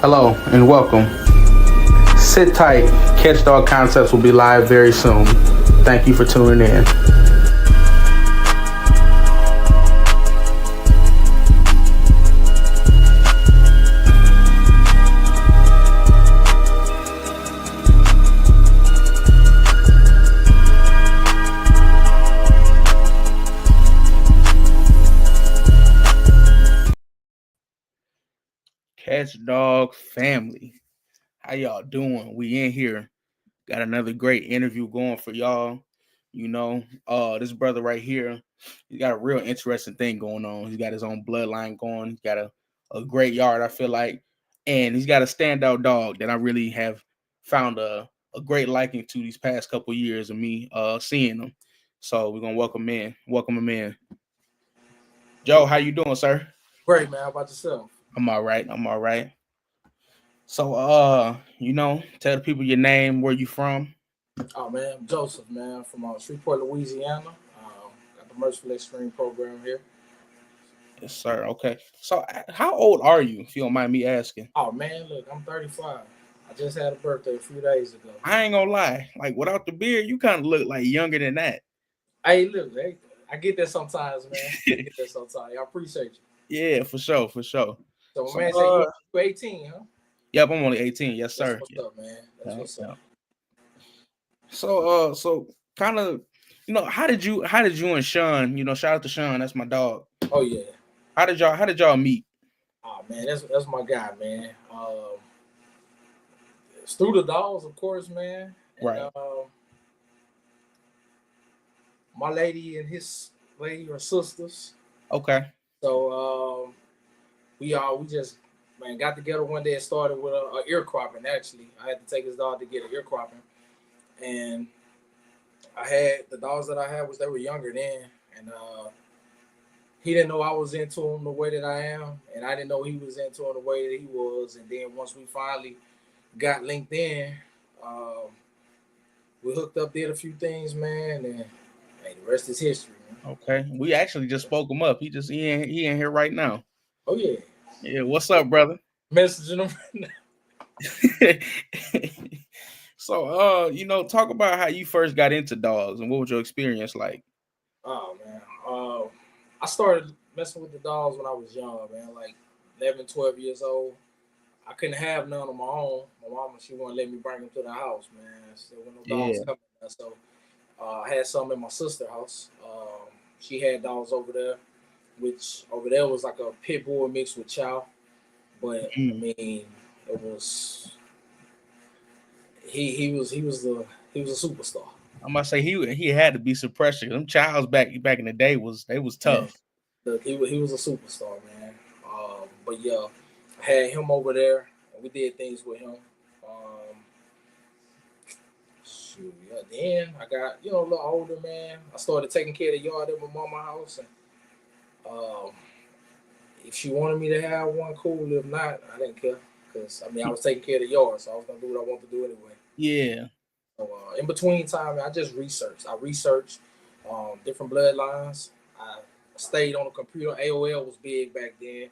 Hello and welcome. Sit tight. Catch Dog Concepts will be live very soon. Thank you for tuning in. Catch Dog family, how y'all doing? We in here, got another great interview going for y'all. This brother right here, he got a real interesting thing going on. He's got his own bloodline going. He's got a great yard, I feel like, and he's got a standout dog that I really have found a great liking to these past couple years of me seeing him. So we're gonna welcome him in. Joe, how you doing, sir? Great, man. How about yourself? I'm all right. So, tell the people your name, where you from. Oh, man, I'm Joseph, man, from Shreveport, Louisiana. Got the Mercybloodline Extreme program here. Yes, sir. Okay. So, how old are you, if you don't mind me asking? Oh, man, look, I'm 35. I just had a birthday a few days ago. I ain't gonna lie. Like, without the beard, you kind of look like younger than that. Hey, look, I get that sometimes, man. I appreciate you. Yeah, for sure. So, man, say you're 18, huh? Yep, I'm only 18. Yes, sir. That's what's up, man. That's what's up. So kind of, how did you and Sean, shout out to Sean, that's my dog. Oh yeah. How did y'all meet? Oh man, that's my guy, man. It's through the dogs, of course, man. Right. My lady and his lady are sisters. Okay. So we just got together one day and started with a ear cropping. Actually, I had to take his dog to get an ear cropping, and I had the dogs that I had they were younger then, and he didn't know I was into him the way that I am, and I didn't know he was into him the way that he was. And then once we finally got linked in, we hooked up, did a few things, man, and the rest is history. Man. Okay, we actually just spoke him up. He in here right now. Oh yeah. Yeah, what's up, brother? Messaging him right now. So, talk about how you first got into dogs and what was your experience like? Oh man, I started messing with the dogs when I was young, man, like 11, 12 years old. I couldn't have none on my own. My mama, she wouldn't let me bring them to the house, man. There were no dogs coming there. So I had some in my sister's house. She had dogs over there, which over there was like a pit bull mixed with chow. But I mean, it was he was a superstar. I must say he had to be some pressure. Them childs back in the day was tough. Yeah. Look, he was a superstar, man. But yeah, I had him over there, and we did things with him. Then I got a little older, man. I started taking care of the yard at my mama's house, and if she wanted me to have one, cool. If not, I didn't care, because I was taking care of the yard, so I was gonna do what I wanted to do anyway. Yeah. So in between time, I just researched. I researched different bloodlines. I stayed on the computer. AOL was big back then,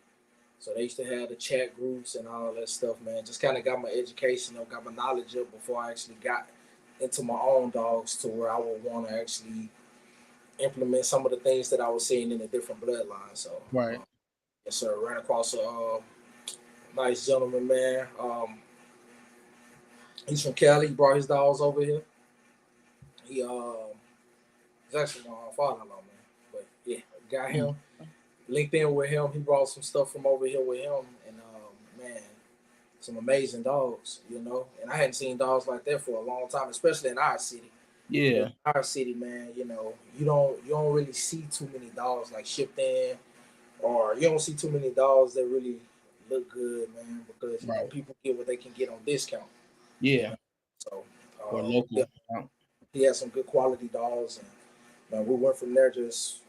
so they used to have the chat groups and all that stuff, man. Just kind of got my education up, got my knowledge up before I actually got into my own dogs, to where I would want to actually implement some of the things that I was seeing in the different bloodlines. So right. Yes, sir. Ran across a nice gentleman, man. He's from Cali. He brought his dogs over here. He's actually my father-in-law, man. But yeah, got him. Linked in with him. He brought some stuff from over here with him. And man, some amazing dogs, And I hadn't seen dogs like that for a long time, especially in our city. Yeah. In our city, man, you don't really see too many dogs like shipped in. Or you don't see too many dogs that really look good, man, because people get what they can get on discount. Yeah. So or local. Yeah, he had some good quality dogs, and man, we went from there just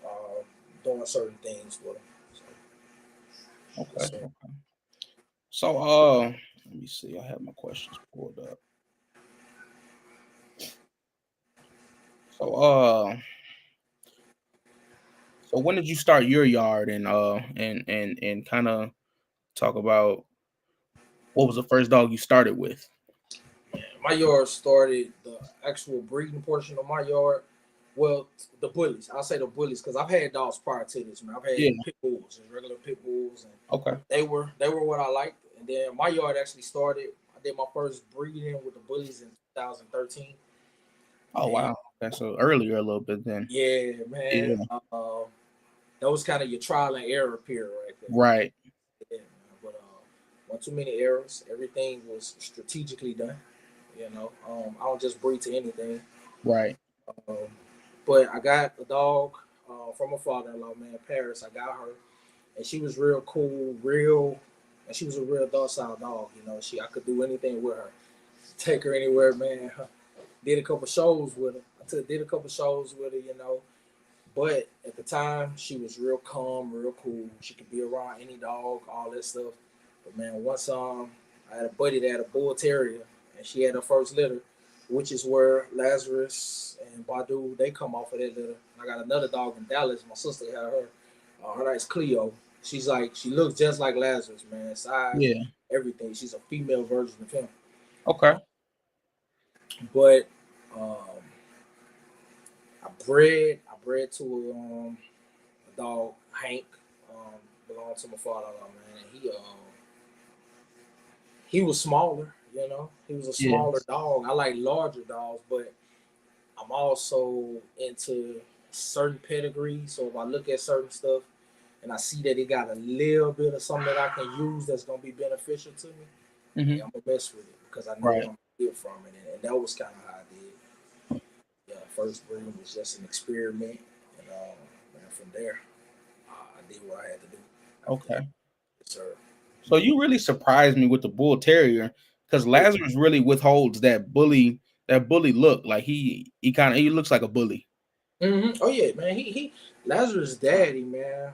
doing certain things with him. Okay. So let me see. I have my questions pulled up. So when did you start your yard, and kind of talk about What was the first dog you started with? My yard started the actual breeding portion of my yard. Well, the bullies. I'll say the bullies because I've had dogs prior to this. Man, I've had Yeah. pit bulls, and regular pit bulls, and Okay. they were what I liked. And then my yard actually started. I did my first breeding with the bullies in 2013. Oh And wow. Okay, so earlier a little bit then. yeah, man, Yeah. that was kind of your trial and error period right there. Right. Yeah, man. But one too many errors. Everything was strategically done. I don't just breed to anything. Right. Um, but I got a dog from my father-in-law, man, Paris. I got her, and she was real cool, and she was a real docile dog. I could do anything with her. Take her anywhere, man. Did a couple shows with her. Did a couple shows with her. But at the time, she was real calm, real cool. She could be around any dog, all that stuff. But man, once I had a buddy that had a bull terrier, and she had her first litter, which is where Lazarus and Badu they come off of that litter. And I got another dog in Dallas. My sister had her. Her name's Cleo. She looks just like Lazarus, man. Size, Yeah. everything. She's a female version of him. Okay. But um, I bred to a dog, Hank, belonged to my father-in-law, man. And he was smaller, He was a Yeah. smaller dog. I like larger dogs, but I'm also into certain pedigrees. So if I look at certain stuff and I see that it got a little bit of something that I can use that's gonna be beneficial to me, hey, Hmm. I'm gonna mess with it because I know what Right. I'm gonna get from it. And that was kind of how I did. Yeah, first breeding was just an experiment, and man, from there, I did what I had to do. After that, Okay. yes, sir. So you really surprised me with the bull terrier because Oh, Lazarus really withholds that bully look. Like he looks like a bully. oh yeah, man. He Lazarus' daddy, man.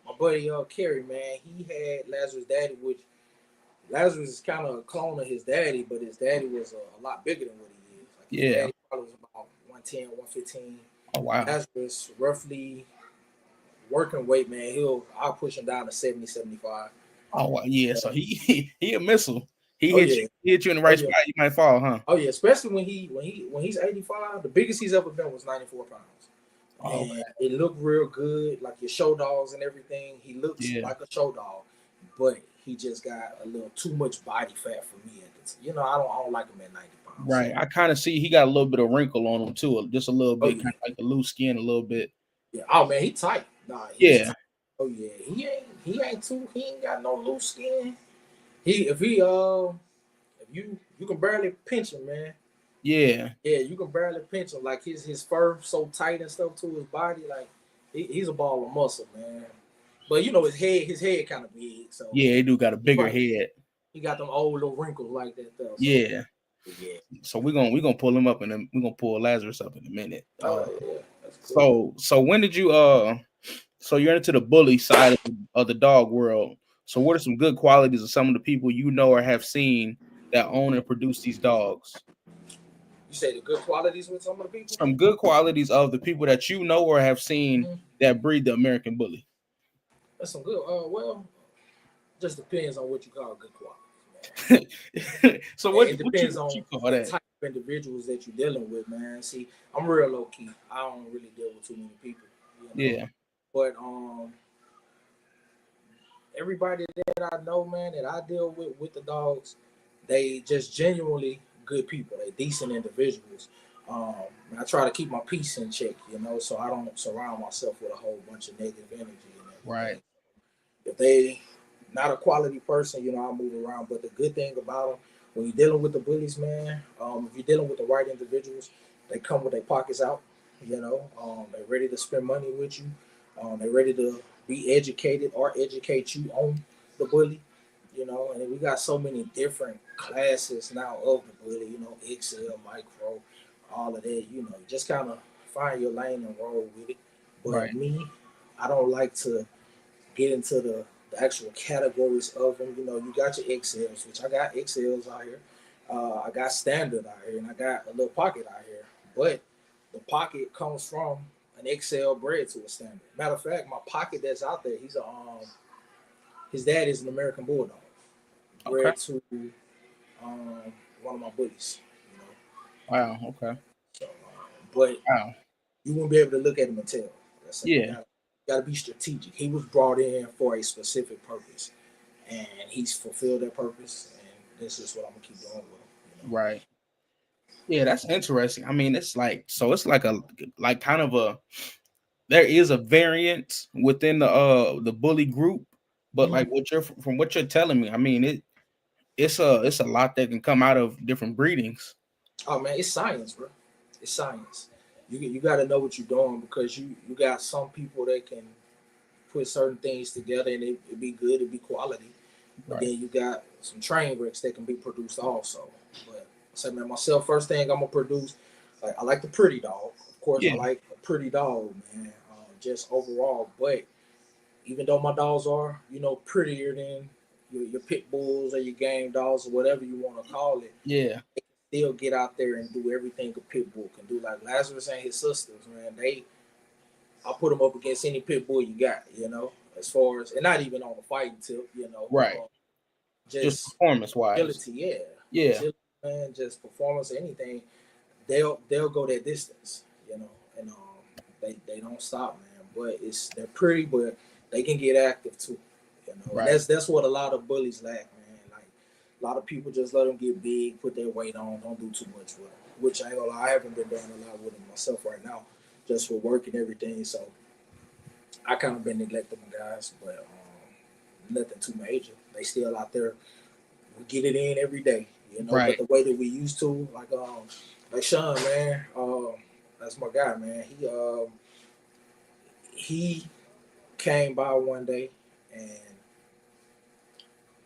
My buddy Kerry, man. He had Lazarus' daddy, which Lazarus is kind of a clone of his daddy, but his daddy was a lot bigger than what he is. Like his Yeah. daddy probably was about 110, 115. Oh wow. Lazarus roughly working weight, man. I'll push him down to 70, 75. Oh wow. Yeah. So he a missile. He Oh hit you. yeah. He hit you in the Oh right yeah. spot. You might fall, huh? Oh yeah. Especially when he's 85. The biggest he's ever been was 94 pounds. Oh, And okay. it looked real good, like your show dogs and everything. He looks Yeah. like a show dog, but he just got a little too much body fat for me. I don't like him at 90 pounds. Right. So I kind of see he got a little bit of wrinkle on him too. Just a little oh bit, yeah, kind of like the loose skin, a little bit. yeah. Oh man, he tight. Nah, he's Yeah. tight. Oh yeah, he ain't got no loose skin. If you can barely pinch him, man. Yeah. Yeah, you can barely pinch him. Like his fur so tight and stuff to his body, like he's a ball of muscle, man. But his head kind of big, so Yeah. They do got a he bigger might head. he got them old little wrinkles like that though. So Yeah. yeah, So we're gonna pull him up and then we're gonna pull Lazarus up in a minute. oh yeah, that's cool. So when did you so you're into the bully side of the dog world. So what are some good qualities of some of the people you know or have seen that own and produce these dogs? You say the good qualities with some of the people. Some good qualities of the people that you know or have seen Mm-hmm. that breed the American bully. That's some good. Well, just depends on what you call good qualities, man. So And what it what you depends what you on call the that? type of individuals that you're dealing with, man. See, I'm real low key. I don't really deal with too many people, Yeah. But everybody that I know, man, that I deal with the dogs, they just genuinely good people. They decent individuals. Um, I try to keep my peace in check, so I don't surround myself with a whole bunch of negative energy and Right. everything. If they not a quality person, I move around. But the good thing about them, when you're dealing with the bullies, man, if you're dealing with the right individuals, they come with their pockets out. They're ready to spend money with you. They're ready to be educated or educate you on the bully. And we got so many different classes now of the bully. XL, micro, all of that. Just kind of find your lane and roll with it. But Right. me, I don't like to get into the actual categories of them. You got your XLs, which I got XLs out here. I got standard out here, and I got a little pocket out here. But the pocket comes from an XL bred to a standard. Matter of fact, my pocket that's out there, his dad is an American Bulldog. Okay. bred to one of my bullies. You know, Wow. Okay. so but Wow. you won't be able to look at him and tell. I say Yeah. you gotta be strategic. He was brought in for a specific purpose, and he's fulfilled that purpose. And this is what I'm gonna keep going with him. Right. Yeah, that's interesting. I mean, it's like so. It's like a like kind of a there is a variance within the bully group, but Mm-hmm. like what you're from what you're telling me, I mean it's a lot that can come out of different breedings. Oh man, it's science, bro. It's science. You got to know what you're doing because you got some people that can put certain things together and it be good, it be quality. But Right. then you got some train wrecks that can be produced also. But I say, man, myself, first thing I'm gonna produce, like I like the pretty dog. Of course, I Yeah. like a pretty dog, man. Just overall, but even though my dogs are, prettier than your pit bulls or your game dogs or whatever you want to call it, Yeah. still get out there and do everything a pit bull can do. Like Lazarus and his sisters, man, I put them up against any pit bull you got, as far as, and not even on the fighting tip, Right. Just just performance wise. agility, yeah, Yeah. agility, man, just performance, anything. They'll go that distance, and they don't stop, man. But they're pretty, but they can get active too, and Right. that's what a lot of bullies lack, man. Like a lot of people just let them get big, put their weight on, don't do too much with them. Which I ain't gonna lie, I haven't been doing a lot with them myself right now, just for work and everything. So I kind of been neglecting my guys, but nothing too major. They still out there. We get it in every day, but Right. the way that we used to, like Sean, man, that's my guy, man. He came by one day and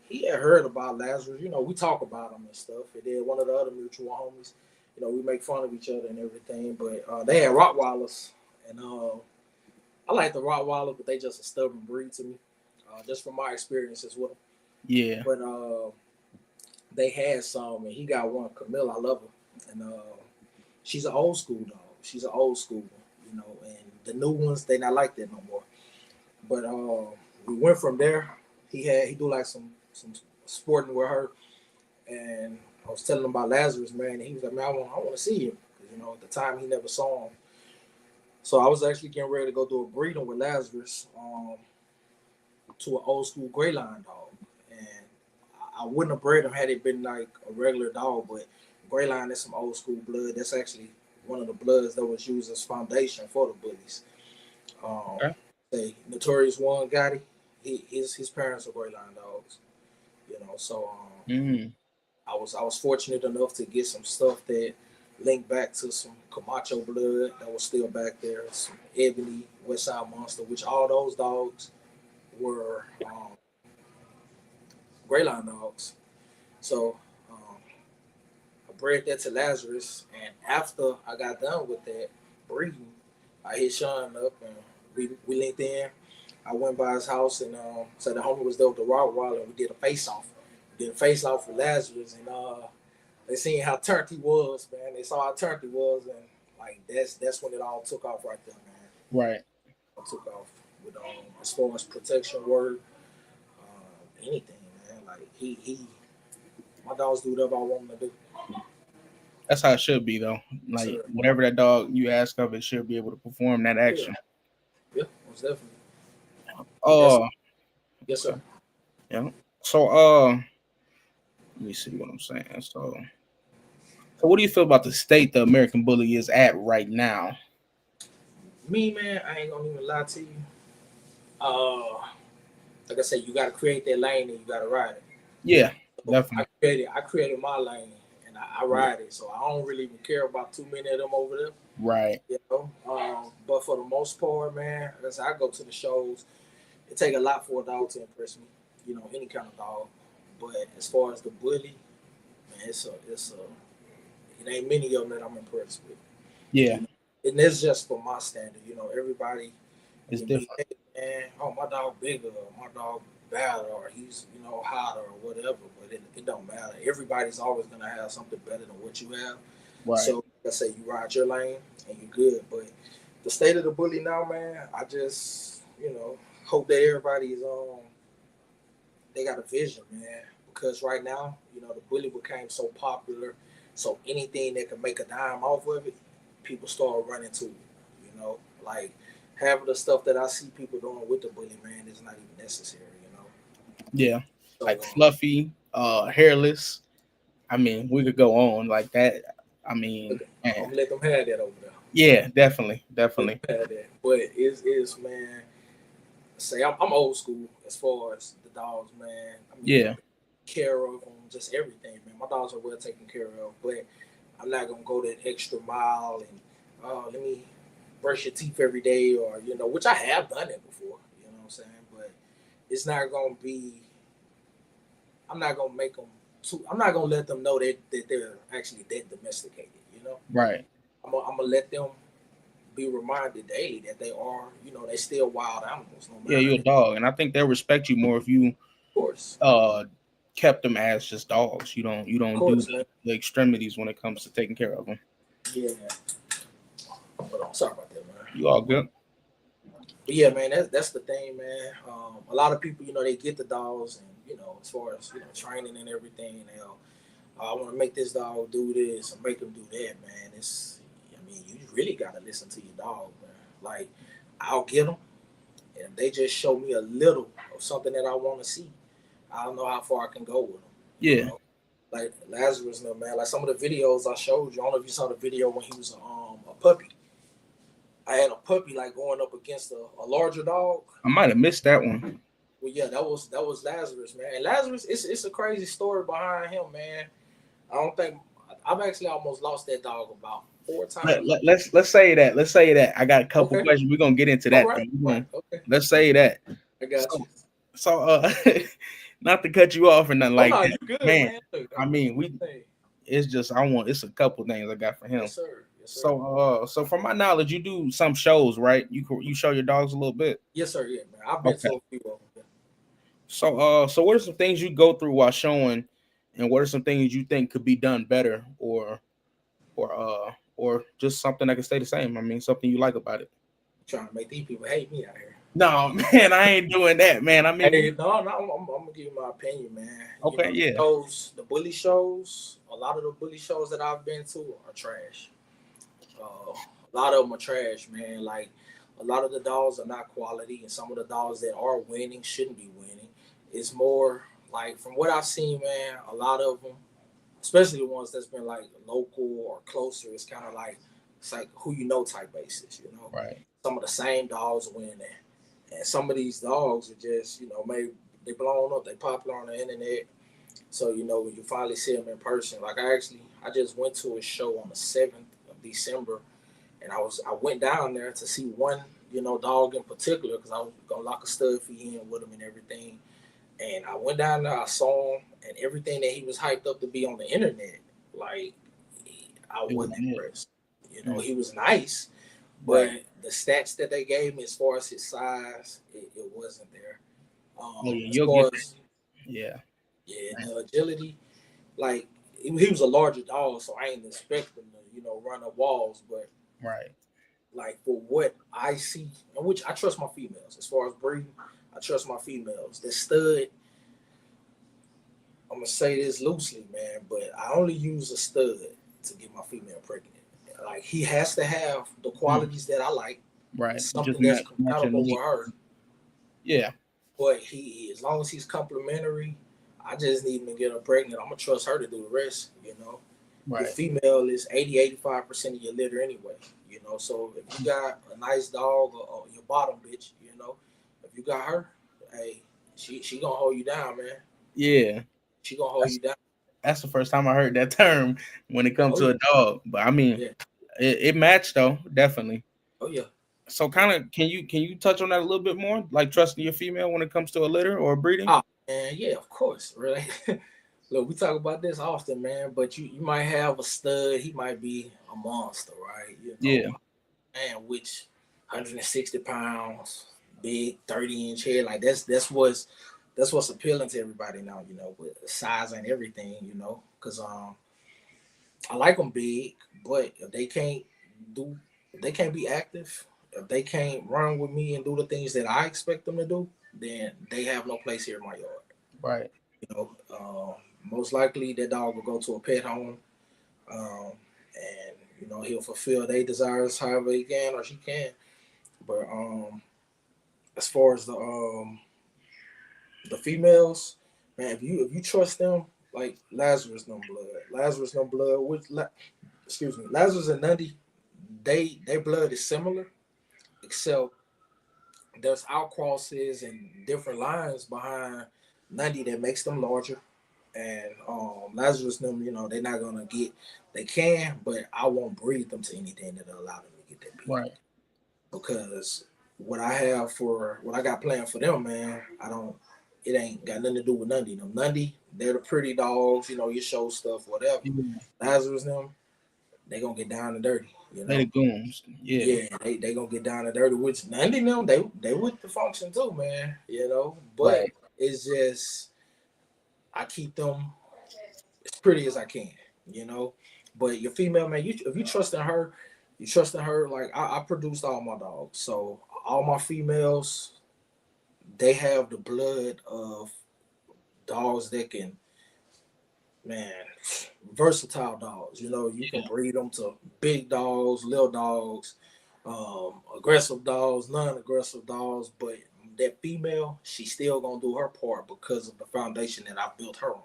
he had heard about Lazarus. We talk about him and stuff. And then one of the other mutual homies, we make fun of each other and everything. But they had Rottweilers, and I like the Rottweiler, but they just a stubborn breed to me, just from my experiences with them. Yeah. But they had some, and he got one, Camille. I love her, and she's an old school dog. She's an old school one, and the new ones they not like that no more. But we went from there. He do like some sporting with her, and I was telling him about Lazarus, man. And he was like, man, I want to see him. At the time he never saw him. So I was actually getting ready to go do a breeding with Lazarus to an old school gray line dog, and I wouldn't have bred him had it been like a regular dog, but gray line is some old school blood. That's actually one of the bloods that was used as foundation for the bullies. Um, Okay. say Notorious One Gotti, his parents are gray line dogs. So Mm. I was fortunate enough to get some stuff that linked back to some Camacho blood that was still back there, some Ebony, West Side Monster, which all those dogs were gray line dogs. So I bred that to Lazarus, and after I got done with that breeding, I hit Sean up and we linked in. I went by his house and so the homie was there with the Rottweiler and we did a face off. We did a face off with Lazarus and they seen how turned he was, man. They saw how turned he was and like that's when it all took off right there, man. Right. It took off with as far as protection work, anything, man. Like he my dogs do whatever I want them to do. That's how it should be though. Like So whatever that dog you ask of, it should be able to perform that yeah, action. yeah, most definitely. Yes, Uh yes, sir. okay. Yeah. So let me see what I'm saying. So what do you feel about the state the American bully is at right now? Me, man, I ain't gonna even lie to you. Uh, like I said, you gotta create that lane and you gotta ride it. Yeah, So definitely. I created my lane and I ride it. So I don't really even care about too many of them over there. Right. But for the most part, man, as I go to the shows, it take a lot for a dog to impress me. Any kind of dog. But as far as the bully, man, it ain't many of them that I'm impressed with. Yeah, You know, and that's just for my standard. Everybody it's can be, different. hey, man, oh, my dog bigger, or my dog better, or he's, hotter or whatever. But it don't matter. Everybody's always gonna have something better than what you have. Right. So like I say, you ride your lane and you're good. But the state of the bully now, man, I just, hope that everybody's they got a vision, man. because right now, the bully became so popular, so anything that can make a dime off of it, people start running to it. Like half of the stuff that I see people doing with the bully, man, is not even necessary. Yeah, So like fluffy, hairless. I mean, we could go on like that. I mean, look, I'm man. gonna let them have that over there. Yeah, definitely, Let definitely. them have that. But it's man, say I'm old school as far as the dogs, man. I mean, Yeah, care of them, just everything, man. My dogs are well taken care of, but I'm not gonna go that extra mile and let me brush your teeth every day, or which I have done it before. You know what I'm saying? But it's not gonna be. I'm not gonna make them too. I'm not gonna let them know that they're actually that domesticated. right. I'm gonna let them be reminded daily that they are. They still wild animals, no Yeah, matter. you're a dog, and I think they'll respect you more if you Of course, uh kept them as just dogs. You of don't do course, man. the extremities when it comes to taking care of them. Yeah, but I'm sorry about that, man. You all good? But yeah, man, that's the thing, man. A lot of people, they get the dogs, and as far as training and everything, they'll, I want to make this dog do this and make him do that, man. I mean, you really gotta listen to your dog, man. Like, I'll get them, and if they just show me a little of something that I want to see, I don't know how far I can go with them. You Yeah, know, like Lazarus, no man. Like some of the videos I showed you. I don't know if you saw the video when he was a puppy. I had a puppy like going up against a larger dog. I might have missed that one. Well, yeah, that was Lazarus, man. And Lazarus, it's a crazy story behind him, man. I don't think I've actually almost lost that dog about four times. Let's say that. Let's say that. I got a couple Okay, questions. We're gonna get into all that. Though. right, right, okay, Let's say that. I got you. So so not to cut you off or nothing Oh like no, that, you good, man. man. Look, I mean, we hey, it's just I want it's a couple things I got for him. yes sir, yes sir, So from my knowledge, you do some shows, right? You show your dogs a little bit. yes sir, yeah, man. I've been Okay. to a few of them. So what are some things you go through while showing, and what are some things you think could be done better, or just something that can stay the same? I mean, something you like about it. Trying to make these people hate me out here. No, man, I ain't doing that, man. I mean, Hey, no, no, I'm gonna give you my opinion, man. okay, The yeah, shows, the bully shows, a lot of the bully shows that I've been to are trash. A lot of them are trash, man. Like a lot of the dogs are not quality, and some of the dogs that are winning shouldn't be winning. It's more like from what I've seen, man. A lot of them, especially the ones that's been like local or closer, it's like who you know type basis. right, Some of the same dogs winning, and some of these dogs are just maybe they blown up, they popular on the internet. So when you finally see them in person, like I just went to a show on the 7th of December, and I went down there to see one dog in particular because I was gonna lock a stud fee in with him and everything. And I went down there, I saw him, and everything that he was hyped up to be on the internet, like I it was wasn't it. impressed. Mm, He was nice, but right. the stats that they gave me as far as his size, it wasn't there. Oh yeah, As you'll get far that. as Yeah, yeah, man, the agility, like he was a larger dog, so I ain't expect him to run up walls, but right. like for what I see, and which I trust my females as far as breeding, I trust my females. The stud, I'm gonna say this loosely, man, but I only use a stud to get my female pregnant. Like he has to have the Mm, qualities that I like, right. Just something that's matching compatible the with her. yeah, But as long as he's complimentary, I just need him to get her pregnant. I'm gonna trust her to do the rest. Your right. female is 80-85% of your litter anyway. So if you got a nice dog or your bottom bitch, if you got her, hey, she gonna hold you down, man. Yeah. She gonna hold That's you down. that's the first time I heard that term when it comes Oh to yeah, a dog. But I mean, yeah, it matched though, definitely. oh yeah. So kind of can you touch on that a little bit more? Like trusting your female when it comes to a litter or breeding? Oh man, yeah, of course, really. Look, we talk about this often, man. But you might have a stud. He might be a monster, right? Yeah, Man, which 160 pounds, big 30-inch head. Like that's what's appealing to everybody now. With size and everything. Because I like them big, but do, if they can't be active, if they can't run with me and do the things that I expect them to do, then they have no place here in my yard. right. You know, most likely that dog will go to a pet home, and he'll fulfill their desires however he can or she can. But as far as the females, man, if you trust them, like Lazarus no blood, excuse me, Lazarus and Nundy, they blood is similar, except there's outcrosses and different lines behind Nundy that makes them larger. And Lazarus them, they're not gonna get. They can, but I won't breed them to anything that'll allow them to get that big. Right. Because what I got planned for them, man, I don't. It ain't got nothing to do with Nundy. Them Nundy, they're the pretty dogs. You show stuff, whatever. Yeah. Lazarus them, they gonna get down and dirty. They the goons. Yeah. Yeah, they gonna get down and dirty. Which Nundy them, they with the function too, man. But Right. it's just I keep them as pretty as I can, you know. But your female, man, if you trust in her, you trust in her. Like I produced all my dogs, so all my females, they have the blood of dogs that can, man, versatile dogs. You can Yeah. breed them to big dogs, little dogs, aggressive dogs, non-aggressive dogs. But that female, she's still gonna do her part because of the foundation that I built her on.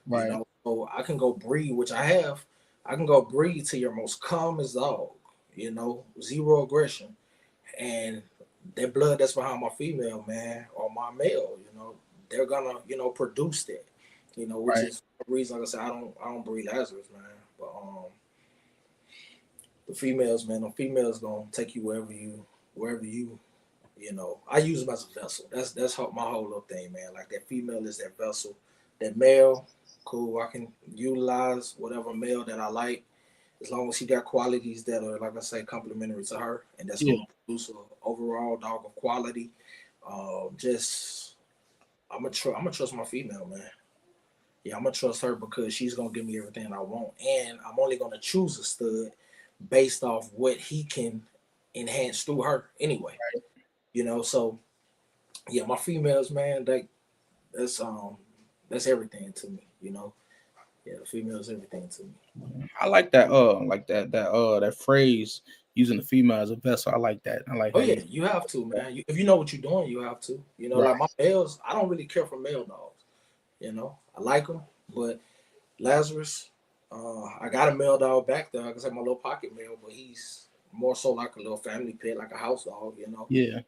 Right. So I can go breed, which I have. I can go breed to your most calmest dog. Zero aggression, and that blood that's behind my female, man, or my male. They're gonna produce that. Which Right. is the reason, like I said, I don't breed Lazarus, man. But the females, man, the females gonna take you wherever you. I use them as a vessel. That's my whole little thing, man. Like that female is that vessel. That male, cool. I can utilize whatever male that I like, as long as he got qualities that are, like I say, complementary to her, and that's Yeah. gonna produce an overall dog of quality. Just I'm gonna trust my female, man. Yeah, I'm gonna trust her because she's gonna give me everything I want, and I'm only gonna choose a stud based off what he can enhance through her anyway. So yeah, my females, man, that's everything to me. Yeah, the females everything to me. I like that. Like that phrase using the female as a vessel. I like that. I like Oh how yeah, you. you have to, man. If you know what you're doing, you have to. Right. Like my males, I don't really care for male dogs. I like them, but Lazarus, I got a male dog back there. Like I said, my little pocket male, but he's more so like a little family pet, like a house dog. Yeah.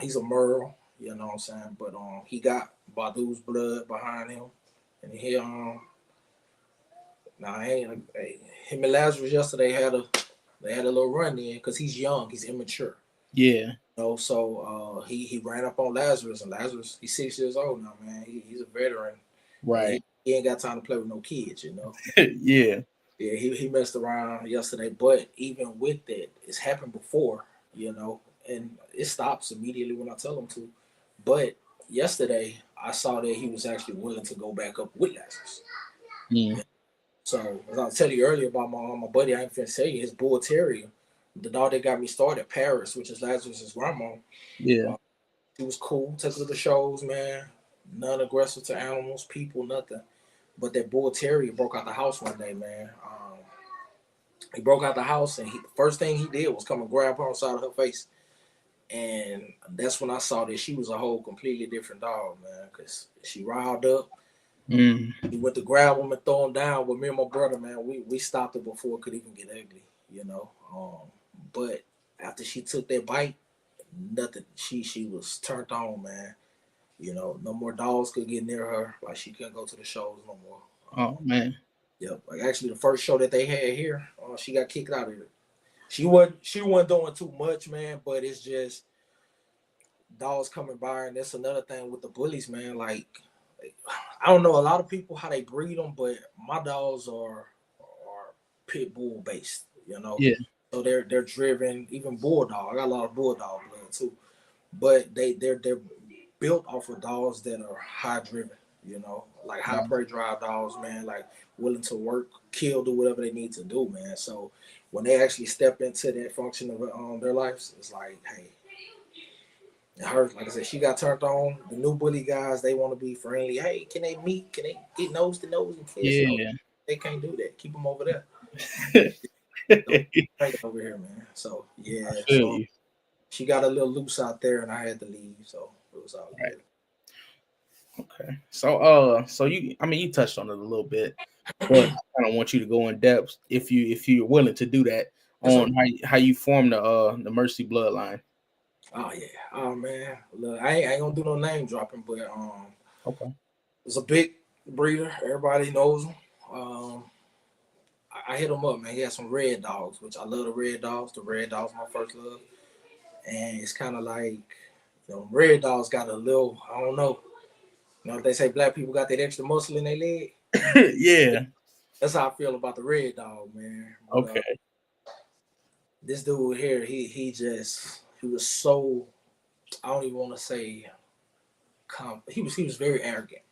He's a Merle. You know what I'm saying? But he got Badu's blood behind him, and nah, I ain't. Hey, him and Lazarus yesterday they had a little run in because he's young, he's immature. Yeah. So he ran up on Lazarus, and Lazarus, he's 6 years old now, man. He's a veteran, and Right. he ain't got time to play with no kids. Yeah. Yeah, he messed around yesterday, but even with that, it's happened before, and it stops immediately when I tell him to. But yesterday, I saw that he was actually willing to go back up with Lazarus. Mm. Yeah. So as I was telling you earlier about my buddy, I ain't finna tell you his bull terrier, the dog that got me started, Paris, which is Lazarus's grandma. Yeah. Uh, He was cool, took her to the shows, man. Non-aggressive to animals, people, nothing. But that bull terrier broke out the house one day, man. He broke out the house, and the first thing he did was come and grab her on the side of her face. And that's when I saw that she was a whole completely different dog, man. Cause she riled up. Mm. He went to grab him and throw him down. With me and my brother, man, we stopped it before it could even get ugly. But after she took that bite, nothing. She was turned on, man. No more dogs could get near her. Like she couldn't go to the shows no more. Oh man. Yep. Like actually, the first show that they had here, she got kicked out of it. She wasn't doing too much, man. But it's just dogs coming by, and that's another thing with the bullies, man. Like I don't know a lot of people how they breed them, but my dogs are pit bull based. Yeah. So they're driven. Even bulldog. I got a lot of bulldog blood too, but they're built off of dogs that are high driven. Like high Right. prey drive dogs, man. Like willing to work, kill, do whatever they need to do, man. So when they actually step into that function of their lives, it's like, hey, And her, like I said, she got turned on. The new bully guys, they want to be friendly. Hey, can they meet? Can they get nose to nose and kiss? No, Yeah. they can't do that. Keep them over there. Don't I bring it over here, man. So yeah, feel so you. she got a little loose out there, and I had to leave. So it was all Right. good. Okay. So you, I mean, you touched on it a little bit, but I kind of want you to go in depth if you're willing to do that Yes, sir. on how you form the Mercy bloodline. Oh yeah. Oh man. Look, I ain't gonna do no name dropping, but Okay. it's a big breeder. Everybody knows him. Um, I hit him up, man. He had some red dogs, which I love the red dogs. The red dogs my first love, and it's kind of like red dogs got a little. I don't know. They say black people got that extra muscle in their leg. Yeah. That's how I feel about the red dog, man. But Okay. this dude here, he was so, I don't even want to say he was very arrogant.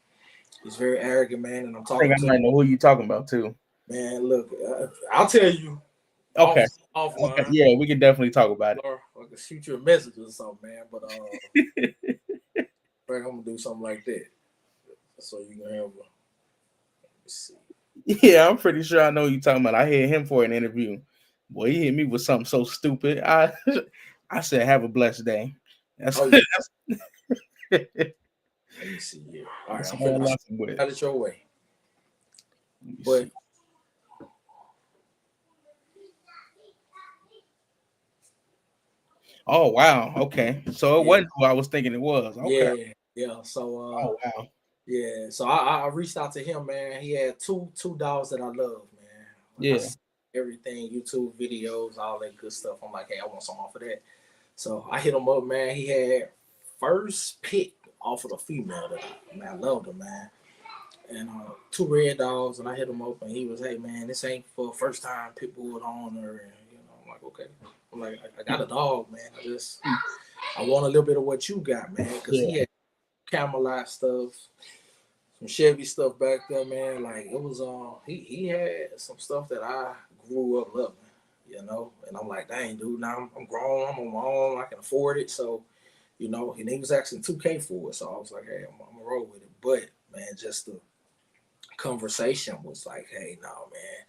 He's very arrogant, man. And I'm I think talking I to might know who you talking about too. man. Look, I'll tell you Okay. Okay. offline, Yeah, we can definitely talk about it. or I can shoot you a message or something, man. But I'm gonna do something like that so you can have. Let's see. Yeah, I'm pretty sure I know who you talking about. I hit him for an interview. Boy, he hit me with something so stupid. I said, "Have a blessed day." That's Oh yeah. that's, Let me see here. All right, that's I'm all I finna left him with. got it your way. Let me But see. Oh wow. Okay. So it yeah, wasn't who I was thinking it was. Okay. yeah. So Oh wow. yeah. So I reached out to him, man. He had two dogs that I love, man. I Yeah. see everything, YouTube videos, all that good stuff. I'm like, hey, I want some off of that. So I hit him up, man. He had first pick off of the female that I loved him, man. And two red dogs, and I hit him up, and he was, hey, man, this ain't for first time pit bull owner, and I'm like, okay. I'm like, I got a dog, man. I want a little bit of what you got, man, because Yeah. he had Camelot stuff, some Chevy stuff back there, man. Like it was he had some stuff that I grew up loving, And I'm like, dang, dude, now I'm grown, I'm on my own, I can afford it. So, and he was asking 2K for it. So I was like, hey, I'm gonna roll with it. But man, just the conversation was like, hey, no, man,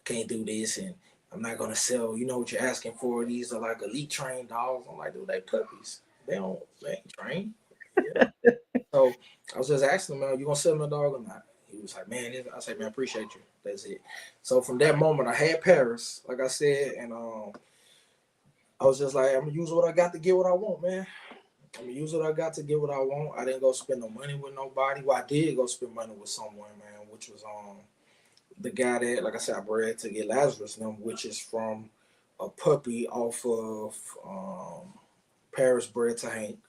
can't do this and I'm not gonna sell, what you're asking for. These are like elite trained dogs. I'm like, dude, they puppies. They ain't trained. So I was just asking him, man, you gonna sell me a dog or not? He was like, man, I said, man, I appreciate you. That's it. So from that moment, I had Paris, like I said, and I was just like, I'm gonna use what I got to get what I want, man. I'm gonna use what I got to get what I want. I didn't go spend no money with nobody. Well, I did go spend money with someone, man, which was the guy that, like I said, I bred to get Lazarus them, which is from a puppy off of Paris bred to Hank,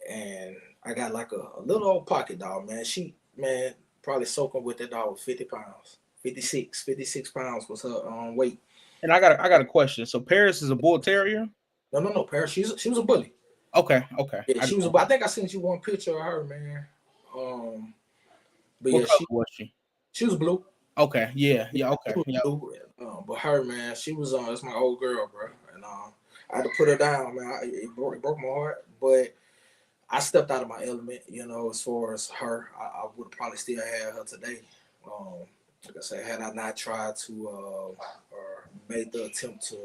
and I got like a little old pocket dog, man. She, man, probably soaking with that dog was 50 pounds. 56 pounds was her weight. And I got a question. So Paris is a bull terrier? No, Paris. She was a bully. Okay, okay. Yeah, she was. I think I sent you one picture of her, man. Um, but What yeah, color was she? she was blue. Okay, yeah, Yeah, yeah, she okay. was Yeah. blue. But her, man, she was. That's my old girl, bro. And I had to put her down, man. It broke my heart, but I stepped out of my element, as far as her. I would have probably still had her today. Um, like I said, had I not tried to or made the attempt to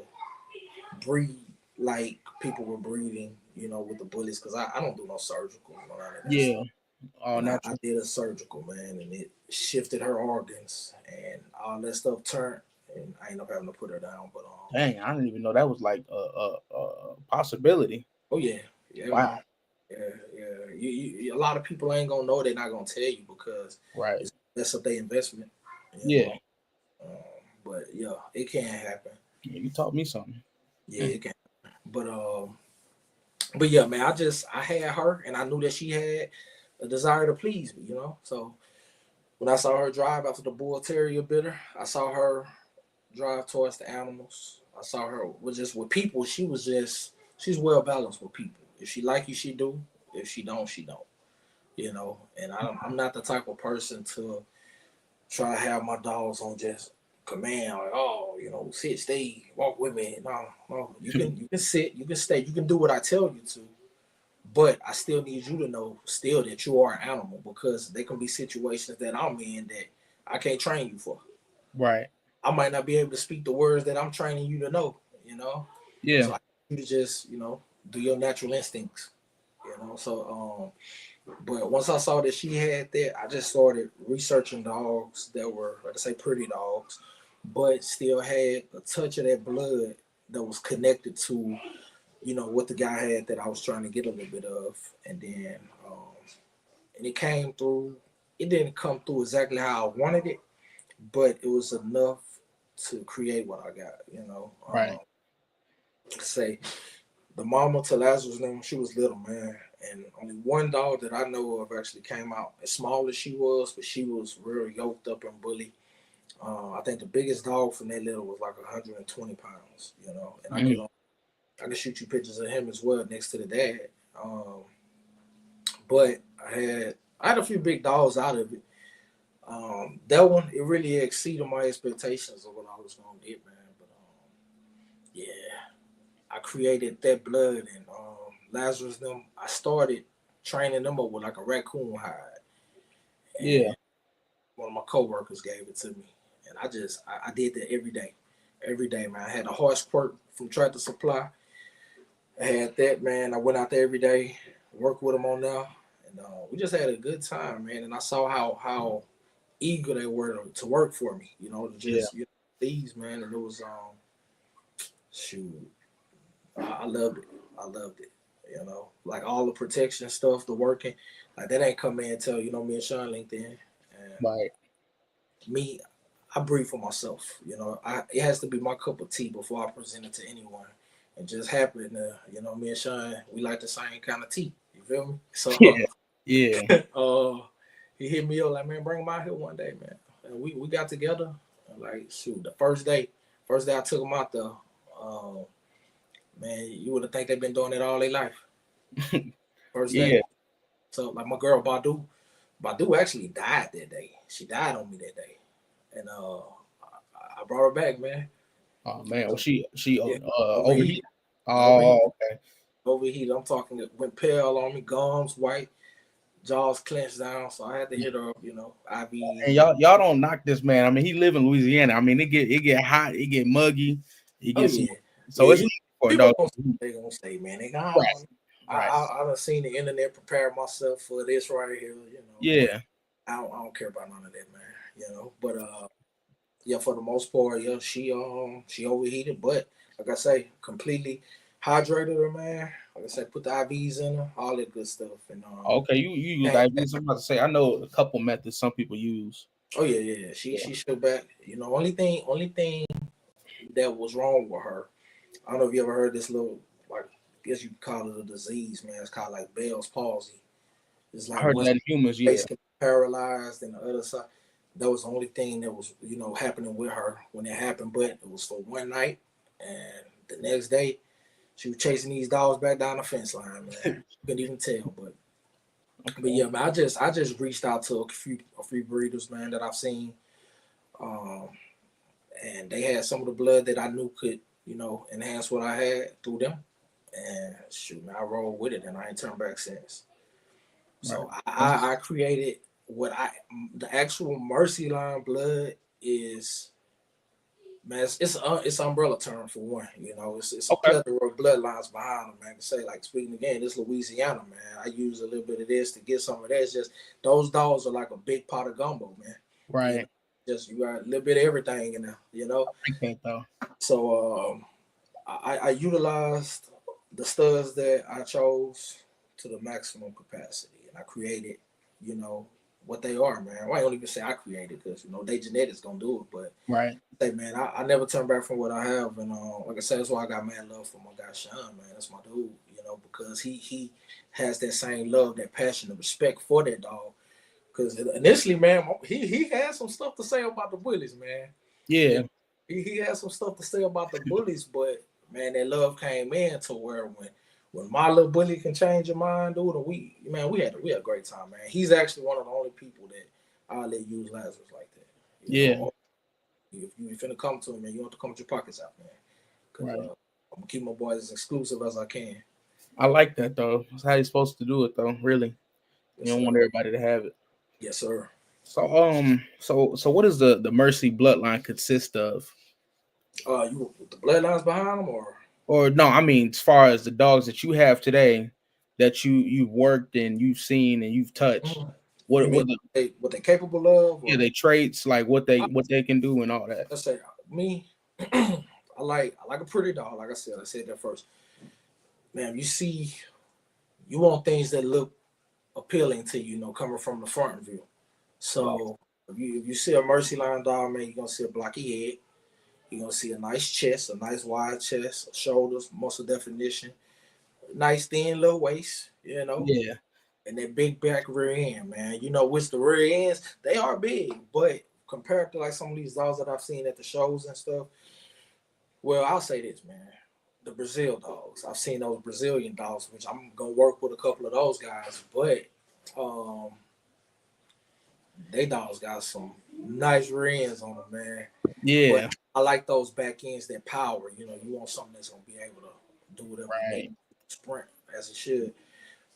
breed like people were breeding, with the bullies, because I don't do no surgical, none of that stuff. Yeah. All And I natural. did a surgical, man, and it shifted her organs and all that stuff turned, and I ended up having to put her down. But Dang, I didn't even know that was like a possibility. oh yeah, yeah, Wow. man. Yeah. A lot of people ain't gonna know. They're not gonna tell you because Right. that's of their investment, you Yeah. know. Um, but yeah, it can happen. Yeah, you taught me something. Yeah, it can. But but yeah, man, I had her, and I knew that she had a desire to please me, So when I saw her drive after the bull terrier bitter, I saw her drive towards the animals. I saw her was just with people. She's well balanced with people. If she like you, she do. If she don't, she don't. And I'm not the type of person to try to have my dogs on just command, like, oh, sit, stay, walk with me. No, no. You can sit, you can stay, you can do what I tell you to, But I still need you to know still that you are an animal, because there can be situations that I'm in that I can't train you for. Right. I might not be able to speak the words that I'm training you to know, you know. Yeah. So I need you to just, do your natural instincts, So but once I saw that she had that, I just started researching dogs that were, like I say, pretty dogs, but still had a touch of that blood that was connected to, what the guy had that I was trying to get a little bit of. And then, and it came through. It didn't come through exactly how I wanted it, but it was enough to create what I got. Right. Say the mama to Lazarus' name, she was little, man. And only one dog that I know of actually came out as small as she was, but she was real yoked up and bully. I think the biggest dog from that little was like 120 pounds, and Mm. I could shoot you pictures of him as well next to the dad. But I had a few big dogs out of it. That one, it really exceeded my expectations of what I was gonna get, man. But yeah, I created that blood, and Lazarus them. I started training them up with like a raccoon hide, Yeah. and one of my coworkers gave it to me, and I did that every day, man. I had a horse quirk from Tractor Supply. I had that, man. I went out there every day, worked with them on there, and we just had a good time, man. And I saw how eager they were to work for me, to Yeah. just these, man. And it was shoot, I loved it. I loved it. Like all the protection stuff, the working, like that ain't come in until me and Sean linked in, and Right. me, I breathe for myself. It has to be my cup of tea before I present it to anyone. And just happened to, me and Sean, we like the same kind of tea. You feel me? Yeah. So Yeah. he hit me up like, man, bring him out here one day, man. And we got together. And like, shoot, the first day I took him out there, uh, man, you would have think they've been doing it all their life. First day. Yeah. So like my girl Badu actually died that day. She died on me that day. And I brought her back, man. Oh man. Well, So she yeah, overheat. overheated. Oh, Overheated. okay. Overheated. I'm talking, it went pale on me, gums white, jaws clenched down. So I had to hit her up, And IVs. y'all don't knock this man. I mean, he live in Louisiana. I mean, it get hot, it get muggy, it Oh gets yeah. so Yeah, it's easy for a people dog. gonna say, man, they got Right, on. right. I done seen the internet prepare myself for this right here, but Yeah, I don't care about none of that, man. But yeah, for the most part, yeah, she overheated, but like I say, completely hydrated her, man. Like I said, put the IVs in her, all that good stuff, and okay. You use came back. IVs. I'm about to say I know a couple methods some people use. Oh yeah. She Yeah. she shook back. Only thing that was wrong with her. I don't know if you ever heard this little, like, I guess you could call it a disease, man. It's called like Bell's palsy. It's I like heard one that in humans. Yeah, face can be paralyzed and the other side. That was the only thing that was, happening with her when it happened. But it was for one night, and the next day she was chasing these dogs back down the fence line, man. Couldn't even tell, but okay. yeah, man. I just reached out to a few breeders, man, that I've seen, um, and they had some of the blood that I knew could, enhance what I had through them. And shoot, man, I rolled with it, and I ain't turned back since. Right. So I created the actual Mercyline blood is, man. It's an umbrella term for one. It's a Okay. plethora of bloodlines behind them, man. To say, like, speaking again, this Louisiana, man. I use a little bit of this to get some of that. It's just those dogs are like a big pot of gumbo, man. You know, Right. just you got a little bit of everything in there. I like that though. So I utilized the studs that I chose to the maximum capacity, and I created, you know, what they are, man. Well, I don't even say I created, because they genetics gonna do it, but Right. hey, man, I never turn back from what I have, and like I said, that's why I got mad love for my guy Sean, man. That's my dude, because he has that same love, that passion, and respect for that dog. Because initially, man, he had some stuff to say about the bullies, man. You Yeah. know, he had some stuff to say about the bullies, but man, that love came in to where when my little bully can change your mind, dude, and we had a great time, man. He's actually one of the only people that I'll let use Lazarus like that. Yeah. If you finna come to him, man, you have to come with your pockets out, man. Cause Right. I'm gonna keep my boys as exclusive as I can. I like that though. That's how you're supposed to do it though. Really, you Yes, don't sir. want everybody to have it. Yes, sir. So what does the Mercy bloodline consist of? You with the bloodlines behind them, or Or no, I mean as far as the dogs that you have today that you've worked and you've seen and you've touched. Mhm. You mean What the what they capable of, yeah or they traits like I, what they can do and all that. let's say me, I like a pretty dog. Like I said that first. Man, you want things that look appealing to you, coming from the front view. Right. So if you see a Mercy line dog, man, you're gonna see a blocky head. You're gonna see a nice chest, a nice wide chest, shoulders, muscle definition, nice thin little waist, Yeah, and that big back rear end, man. Which the rear ends, they are big, but compared to like some of these dogs that I've seen at the shows and stuff, well, I'll say this, man. The Brazil dogs. I've seen those Brazilian dogs, which I'm gonna work with a couple of those guys, but um they dogs got some nice rear ends on them, man. But yeah, I like those back ends that power. You want something that's gonna be able to do whatever you need, right. sprint as it should.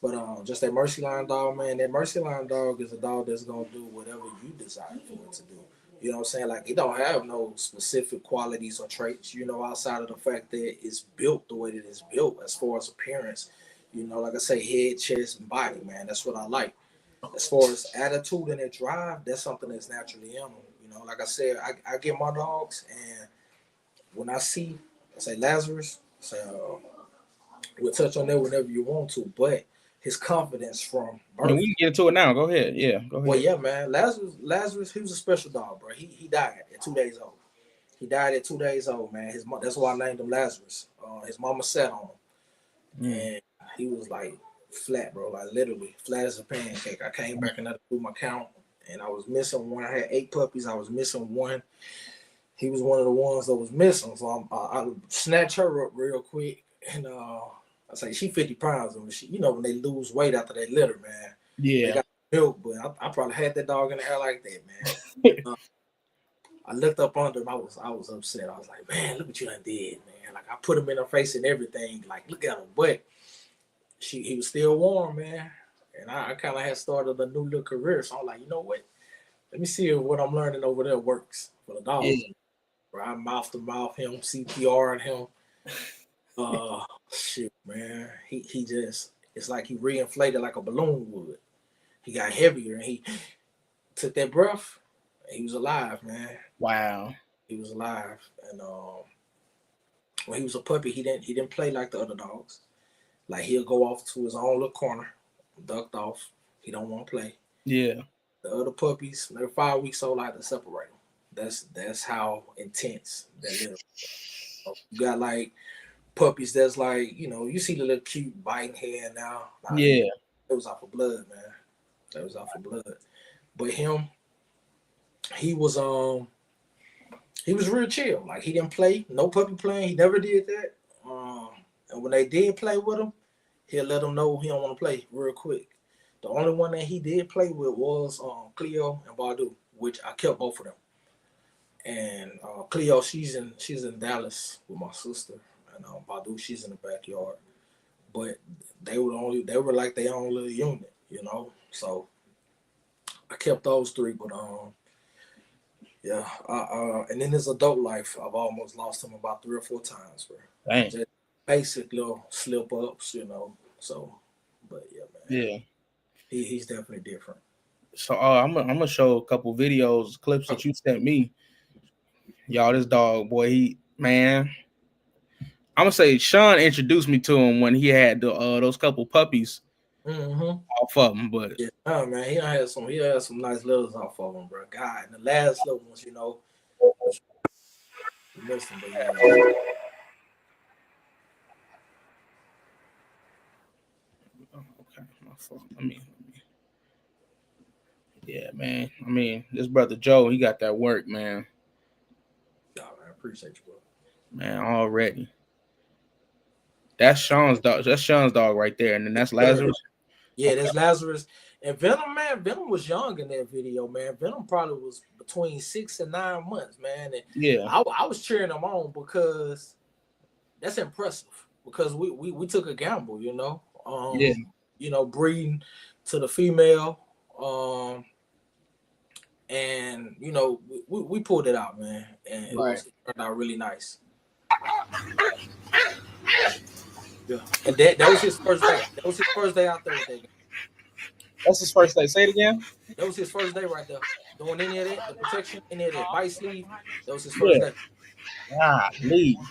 But just that Mercy Line dog, man, that Mercy Line dog is a dog that's gonna do whatever you desire for it to do. You know what I'm saying? Like it don't have no specific qualities or traits, outside of the fact that it's built the way that it's built as far as appearance. Like I say, head, chest, and body, man. That's what I like. As far as attitude and their drive, that's something that's naturally in them. Like I said, I get my dogs, and when I say Lazarus, I say, we'll touch on that whenever you want to, but his confidence from Yeah, we birth. can get into it now. Go ahead. Yeah, go Well, ahead. yeah, man. Lazarus, he was a special dog, bro. He died at 2 days old. He died at 2 days old, man. That's why I named him Lazarus. His mama sat on him, Mm. and he was like flat, bro, like literally flat as a pancake. I came back and I do my count, and I was missing one. I had 8 puppies. I was missing one. He was one of the ones that was missing, so I snatched her up real quick, and I say she 50 pounds, and when they lose weight after they litter, man, they Yeah. got milk. But I probably had that dog in the air like that, man. Uh, I looked up under him. I was upset. I was like, man, look what you done did, man. Like I put him in her face and everything. Like look at him, but he was still warm, man. And I kind of had started a new little career, so I'm like, you know what? Let me see if what I'm learning over there works for the dogs. Yeah. Where I mouth to mouth him, CPR and him. Shit, man. He just it's like he reinflated like a balloon would. He got heavier and he took that breath. And he was alive, man. Wow. He was alive, and when he was a puppy, he didn't play like the other dogs. Like he'll go off to his own little corner, ducked off. He don't want to play. Yeah. The other puppies, they're 5 weeks old. I had to separate them. That's how intense that little. You got like puppies that's like, you see the little cute biting hand now. Nah, Yeah. it was off of blood, man. That was off of blood. But him, he was he was real chill. Like he didn't play, no puppy playing. He never did that. Um, and when they did play with him, he'll let them know he don't want to play real quick. The only one that he did play with was Cleo and Badu, which I kept both of them. And Cleo, she's in Dallas with my sister, and Badu, she's in the backyard. But they were like their own little unit. So I kept those three, but yeah. And in his adult life, I've almost lost him about 3 or 4 times, bro. Dang. Just basic little slip ups. So, but yeah, man, Yeah. he's definitely different. So I'm gonna show a couple videos, clips that you sent me. Y'all, this dog, boy, he man. I'm gonna say Sean introduced me to him when he had those couple puppies Mm-hmm. off of him, but Yeah, oh man, he had some nice littles off of him, bro. God, and the last little ones, which we missed him, but yeah, man. oh, okay, my fault. Yeah, man. I mean, this brother Joe, he got that work, man. Yeah, man, I appreciate you, bro. Man, already. That's Sean's dog. That's Sean's dog right there, and then that's Sure. Lazarus. Yeah, Okay. there's Lazarus and Venom, man. Venom was young in that video, man. Venom probably was between 6 and 9 months, man. And Yeah. I was cheering him on because that's impressive. because we took a gamble, you know. Yeah. You know, breeding to the female, and you know, we pulled it out, man, and Right. it turned out really nice. Yeah, and that was his first day. That was his first day out there with that guy. That's his first day. Say it again. That was his first day right there. Doing any of that, the protection, any of that bite sleeve. That was his first Yeah. day. Golly. Uh,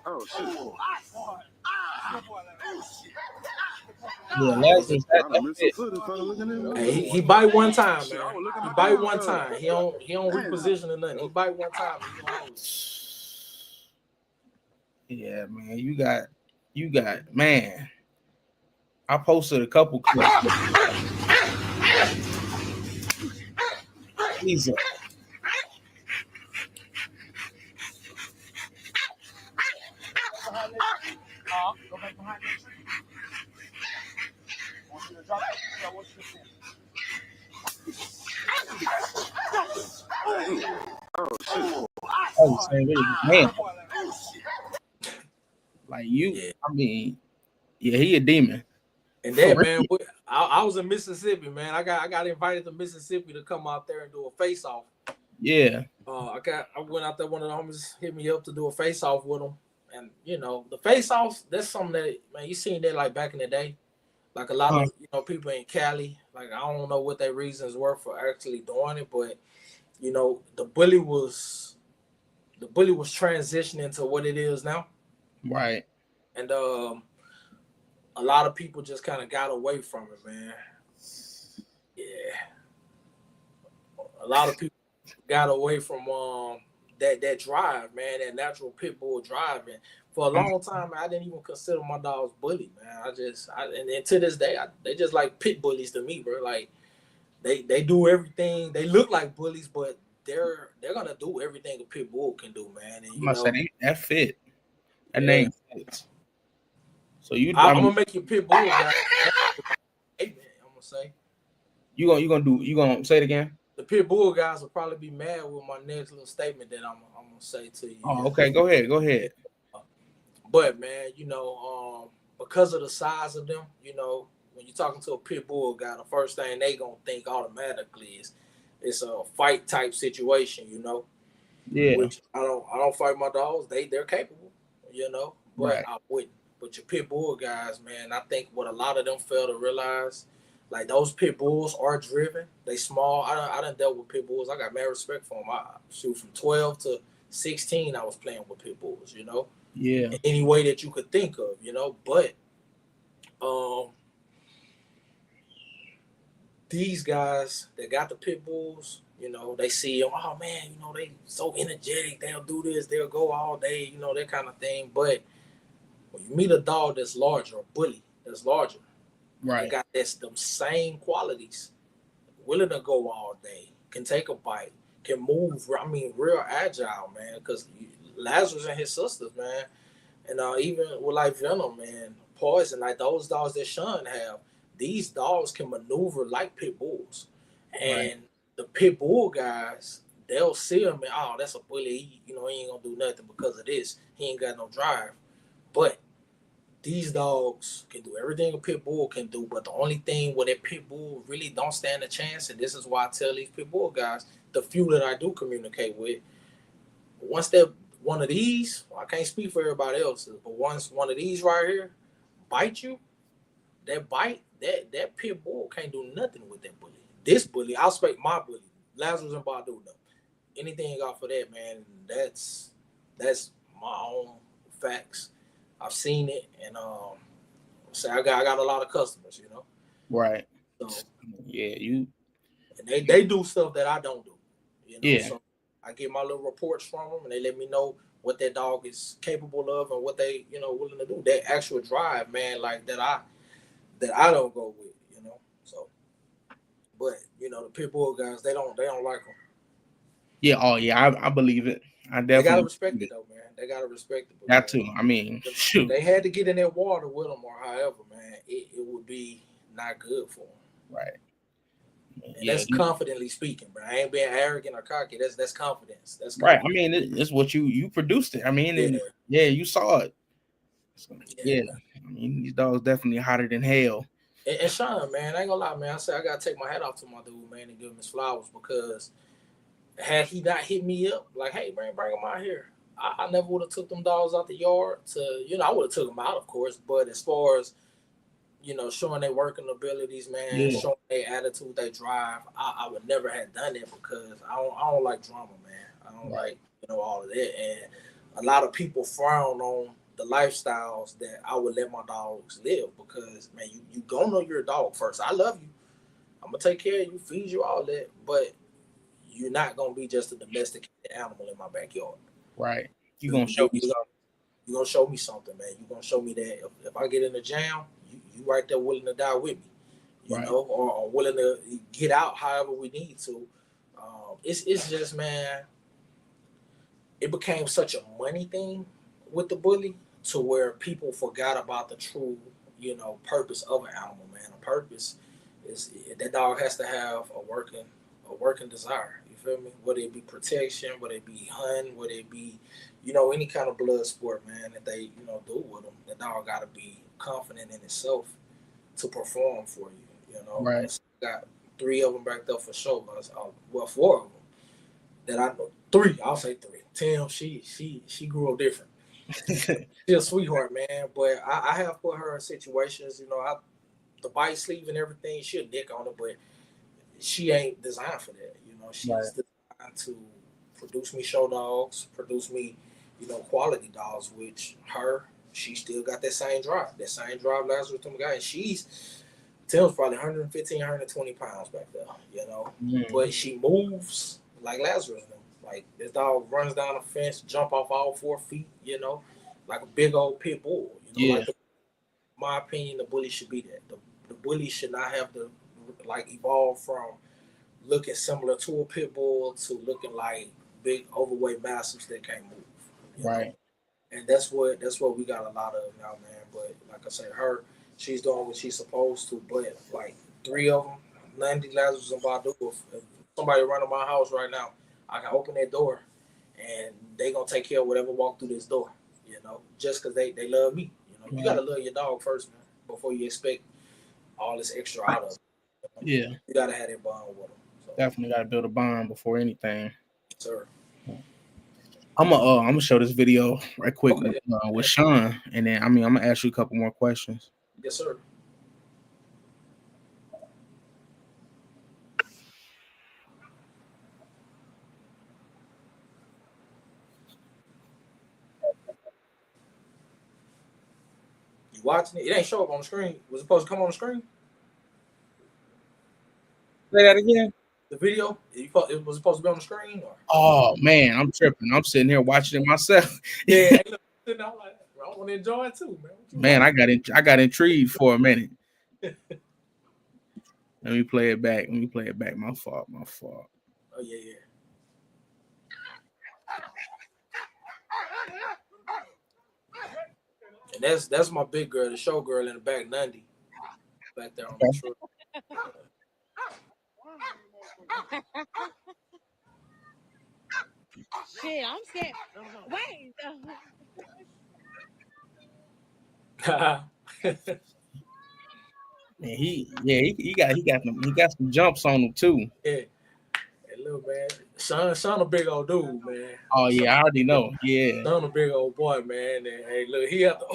Oh shit! Yeah, that was Lazarus, I that done missed some fit. footage. Fella looking at me. Hey, he bite one time, Shit, man. I was looking He at my bite damn one gun. time. He don't reposition or nothing. He bite one time. And he gonna hold it. Yeah, man. You got, man. I posted a couple clips. Jesus. Oh shit! I was saying, really, man, like you, Yeah. I mean, yeah, he a demon. And For that real. man, I was in Mississippi, man. I got invited to Mississippi to come out there and do a face off. Yeah. I went out there. One of the homies hit me up to do a face off with him, and you know the face offs. That's something that, man, you seen that like back in the day. Like a lot Huh. of, you know, people in Cali. Like I don't know what their reasons were for actually doing it, but you know the bully was transitioning to what it is now, Right. and a lot of people just kind of got away from it, man. Yeah, a lot of people got away from that drive, man, that natural pit bull drive. And for a long time, I didn't even consider my dogs bully, man. And to this day, they just like pit bullies to me, bro. Like they do everything. They look like bullies, but they're gonna do everything a pit bull can do, man. And I'm you gonna say know, that fit. That yeah, name fits. So you, I'm I gonna mean, make you pit bull guy. Hey, man, I'm gonna say you gonna say it again? the pit bull guys will probably be mad with my next little statement that I'm gonna say to you Oh, here. okay. Go ahead. Go ahead. But man, you know, because of the size of them, you know, when you're talking to a pit bull guy, the first thing they gonna think automatically is it's a fight type situation, you know. Yeah. Which I don't fight my dogs. They're capable, you know, but Right. I wouldn't. But your pit bull guys, man, I think what a lot of them fail to realize, like those pit bulls are driven. They small. I done dealt with pit bulls. I got mad respect for them. I shoot from 12 to 16. I was playing with pit bulls, you know, Yeah. in any way that you could think of, you know. But um, these guys that got the pit bulls, you know, they see them. Oh man, you know, they so energetic. They'll do this. They'll go all day. You know, that kind of thing. But when you meet a dog that's larger, a bully that's larger, and they Right. got them same qualities, willing to go all day, can take a bite, can move. I mean, real agile, man. Because Lazarus and his sisters, man, and even with like Venom, man, Poison, like those dogs that Sean have, these dogs can maneuver like pit bulls, Right. and the pit bull guys, they'll see him and, oh, that's a bully. You know, he ain't gonna do nothing because of this. He ain't got no drive, but these dogs can do everything a pit bull can do, but the only thing where that pit bull really don't stand a chance, and this is why I tell these pit bull guys, the few that I do communicate with, once that one of these, I can't speak for everybody else's, but once one of these right here bite you, that pit bull can't do nothing with that bully. This bully, I'll speak my bully, Lazarus and Badu. No, anything off of that, man, that's my own facts. I've seen it, and say I got a lot of customers, you know. Right. So Yeah. You. and they do stuff that I don't do, you know. Yeah. So I get my little reports from them, and they let me know what that dog is capable of and what they, you know, willing to do. That actual drive, man, like that I don't go with, you know. So, but you know, the pit bull guys, they don't like them. Yeah. Oh, yeah. I believe it. I They gotta definitely respect believe it it. though, man. They gotta respect it Got because to. I mean, if shoot. they had to get in that water with them or however, man, it would be not good for them. Right. And Yeah, that's confidently speaking, bro. I ain't being arrogant or cocky. That's confidence. That's right. I confidence. mean, it's what you produced it. I mean, Yeah, and yeah, you saw it. So, yeah. yeah, I mean, these dogs definitely hotter than hell. And Sean, man, I ain't gonna lie, man. I said I gotta take my hat off to my dude, man, and give him his flowers because had he not hit me up, like, hey, man, bring him out here, I never would have took them dogs out the yard to, I would have took them out, of course, but as far as showing their working abilities, man, Yeah, showing their attitude, their drive. I would never have done it because I don't like drama, man. I don't right, like all of that, and a lot of people frown on the lifestyles that I would let my dogs live because man, you gonna know you're a dog first. I love you. I'm gonna take care of you, feed you all that, but you're not gonna be just a domesticated animal in my backyard. right. You You, gonna you, show me you, something, you're gonna show me something, man. You're gonna show me that if I get in the jam, you right there willing to die with me, right? or willing to get out however we need to. It's just, man, it became such a money thing with the bully to where people forgot about the true, purpose of an animal, man. A purpose is that dog has to have a working desire. You feel me? Whether it be protection, whether it be hunting, whether it be, any kind of blood sport, man, that they, do with them. The dog got to be confident in itself to perform for you. Like I Right. said, I got 3 of them back there for sure. Well, 4 of them that I know. 3, I'll say 3. Tim, she grew up different. She's a sweetheart, man. But I have put her in situations, the bite sleeve and everything. She'll dick on it, but she ain't designed for that. Right. She's designed to produce me show dogs, produce me, quality dogs. Which she still got that same drive Lazarus them guy. And Tim's probably 115, 120 pounds back there, Mm, but she moves like Lazarus. Like this dog runs down the fence, jump off all 4 feet, like a big old pit bull. yeah. My opinion, the bully should be that. The bully should not have to evolve from looking similar to a pit bull to looking like big overweight mastiffs that can't move. You know, Right. and that's what we got a lot of now, man. But like I said, she's doing what she's supposed to. But like 3 of them, 90 Lazarus and Badu. If somebody run to my house right now, I can open that door, and they gonna take care of whatever walk through this door. Just because they love me. You Right. gotta love your dog first, man, before you expect all this extra out of it. Yeah. You gotta have that bond with them. So, Definitely got to build a bond before anything. sir. I'm gonna show this video right quick Okay. with Sean, and then I'm gonna ask you a couple more questions. Yes, sir. You watching it? It ain't show up on the screen. Was it supposed to come on the screen? Say that again. The video? It was supposed to be on the screen, or? Oh man, I'm tripping. I'm sitting here watching it myself. Yeah. Hey, look, sitting out like, I want to enjoy it too, man. What you Man, like? I got intrigued for a minute. Let me play it back. Let me play it back. My fault. My fault. Oh yeah, yeah. And that's my big girl, the show girl in the back, Nundy, back there on the Okay. truck. Shit, I'm scared. Wait. And he got some jumps on him too. Yeah. Hey, look, man. Son a big old dude, man. Oh yeah, I already know. Yeah. Son a big old boy, man. And hey, look, he had to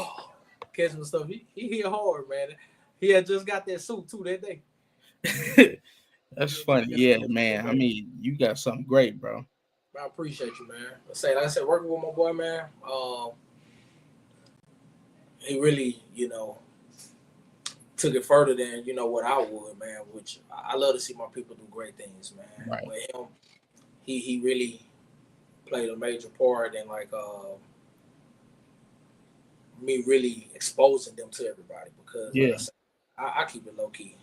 catch some stuff. He hit hard, man. He had just got that suit too that day. That's He had funny. just got Yeah, that suit man. that I day. mean, you got something great, bro. I appreciate you, man. Like I said, working with my boy, man. He really, took it further than what I would, man. Which I love to see my people do great things, man. Right. But him, he really played a major part in me really exposing them to everybody because, like I Yeah. said, I keep it low key.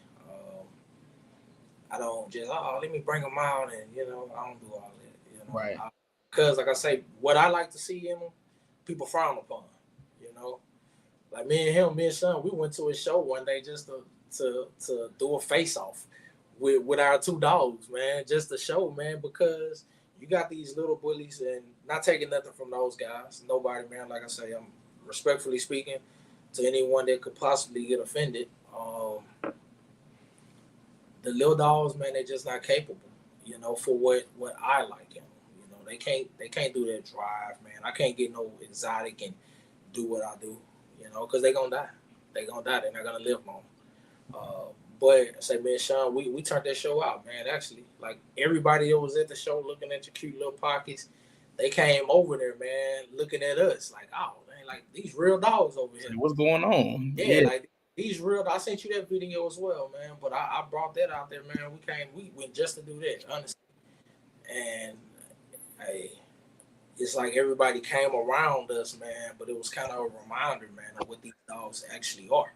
I don't just let me bring them out and I don't do all that. Right. Because like I say, what I like to see in them, people frown upon. Like me and Sean, we went to a show one day just to do a face off. with our two dogs, man, just to show, man, because you got these little bullies, and not taking nothing from those guys. Nobody, man. Like I say, I'm respectfully speaking to anyone that could possibly get offended. The little dogs, man, they're just not capable, for what I like in them. They can't do that drive, man. I can't get no exotic and do what I do, because they gonna die. They gonna die. They're not gonna live long. Uh, but I say, man, Sean, we turned that show out, man. Actually, like everybody that was at the show looking at your cute little pockets, they came over there, man, looking at us like, oh, man, like these real dogs over here. What's going on? Yeah, like these real. I sent you that video as well, man. But I brought that out there, man. We went just to do that, honestly. And hey, it's like everybody came around us, man. But it was kind of a reminder, man, of what these dogs actually are.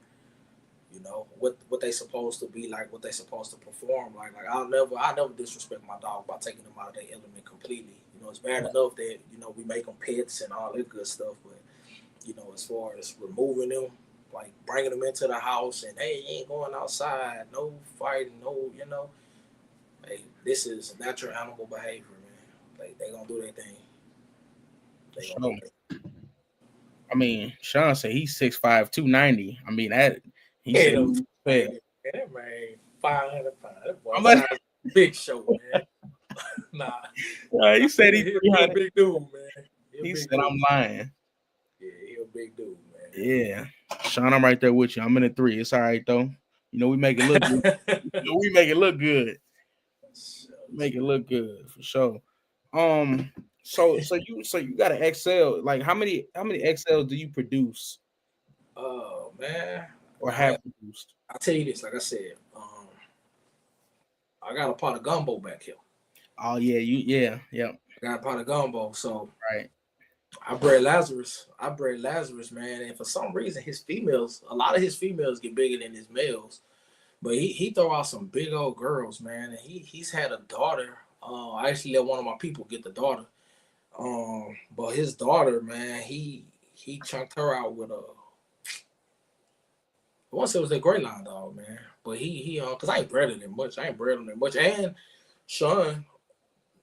What they supposed to be like, what they supposed to perform like I never disrespect my dog by taking them out of their element completely. It's bad enough that we make them pets and all that good stuff, but as far as removing them, like bringing them into the house and hey, you ain't going outside, no fighting, no, hey, this is natural animal behavior, man. Like they gonna do their thing. They gonna do their I mean, Sean said he's 6'5", 290. I mean that he said he man, that man 500 pounds. That boy I'm like, sounds big show, man. he said he's he a 300. big dude, man. He said I'm lying. Yeah, he a big dude, man. Yeah, Sean, I'm right there with you. I'm in a 3. It's all right though. We make it look good. We make it look good. Make it look good for sure. So you got an XL. Like how many XLs do you produce Oh man, or have produced? I tell you this, like I said, I got a pot of gumbo back here. Oh yeah. I got a pot of gumbo, so Right. I bred Lazarus, man, and for some reason a lot of his females get bigger than his males. But he throw out some big old girls, man, and he's had a daughter. I actually let one of my people get the daughter. But his daughter, man, he chunked her out with a. Once it was a Great Line dog, man. But he cause I ain't bred him that much. And Sean,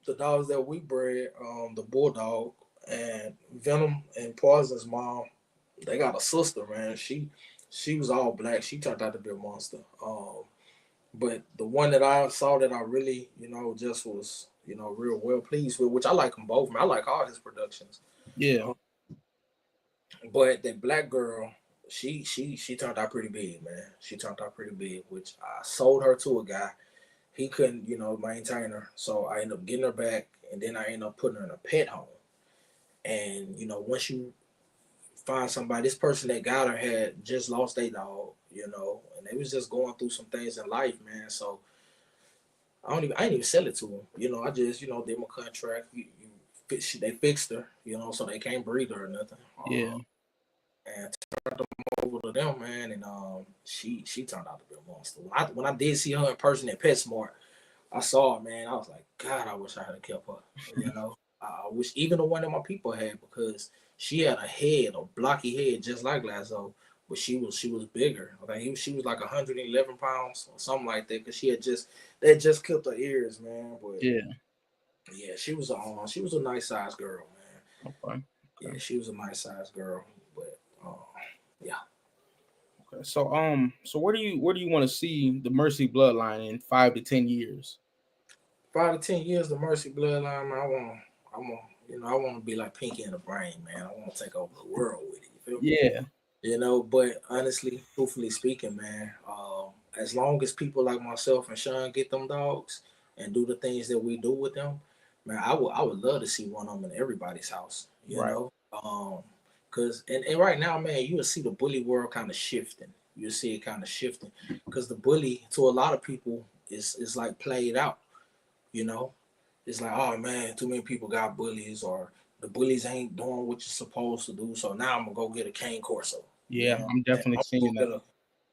the dogs that we bred, the bulldog and Venom and Poison's mom, they got a sister, man. She was all black. She turned out to be a monster. But the one that I saw that I really, just was, real well pleased with, which I like them both, man. I like all his productions. Yeah. But that black girl, she turned out pretty big, man. She turned out pretty big, which I sold her to a guy. He couldn't, maintain her. So I ended up getting her back, and then I ended up putting her in a pet home. And, once you find somebody, this person that got her had just lost their dog, and they was just going through some things in life, man. So I didn't even sell it to them. I just, did my contract. They fixed her, so they can't breed her or nothing. Yeah. And turned them over to them, man, and she turned out to be a monster. When I did see her in person at PetSmart, I saw her, man. I was like, God, I wish I had kept her. I wish even the one that my people had, because she had a blocky head, just like Lazo, but she was bigger. I think she was like 111 pounds or something like that, because they just clipped her ears, man. But yeah, she was a nice sized girl, man. Okay. Yeah, she was a nice sized girl, but yeah. Okay. So where do you want to see the Mercy Bloodline in 5 to 10 years? 5 to 10 years, the Mercy Bloodline, man, I want to be like Pinky in the Brain, man. I want to take over the world with it. You feel me? Yeah. But honestly, truthfully speaking, man, as long as people like myself and Sean get them dogs and do the things that we do with them, man, I would love to see one of them in everybody's house. Cause and right now, man, you will see the bully world kind of shifting. You'll see it kind of shifting, because the bully to a lot of people is like played out. It's like, oh man, too many people got bullies, or the bullies ain't doing what you're supposed to do. So now I'm gonna go get a cane corso. Yeah, I'm definitely seeing that.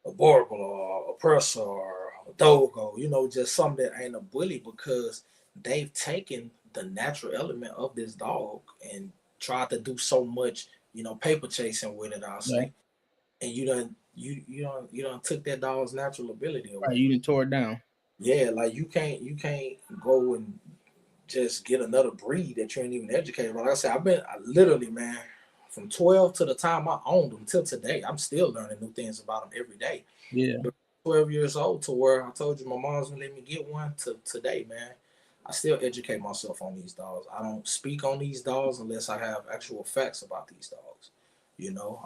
A Borgel or a Pressa or a Dogo, just something that ain't a bully, because they've taken the natural element of this dog and tried to do so much, paper chasing with it, I'll say. And you done took that dog's natural ability away. Right, you done tore it down. Yeah, like you can't go and just get another breed that you ain't even educated about. Like I said, I literally, man, from 12 to the time I owned them till today, I'm still learning new things about them every day. Yeah. But 12 years old to where I told you my mom's gonna let me get one to today, man. I still educate myself on these dogs. I don't speak on these dogs unless I have actual facts about these dogs.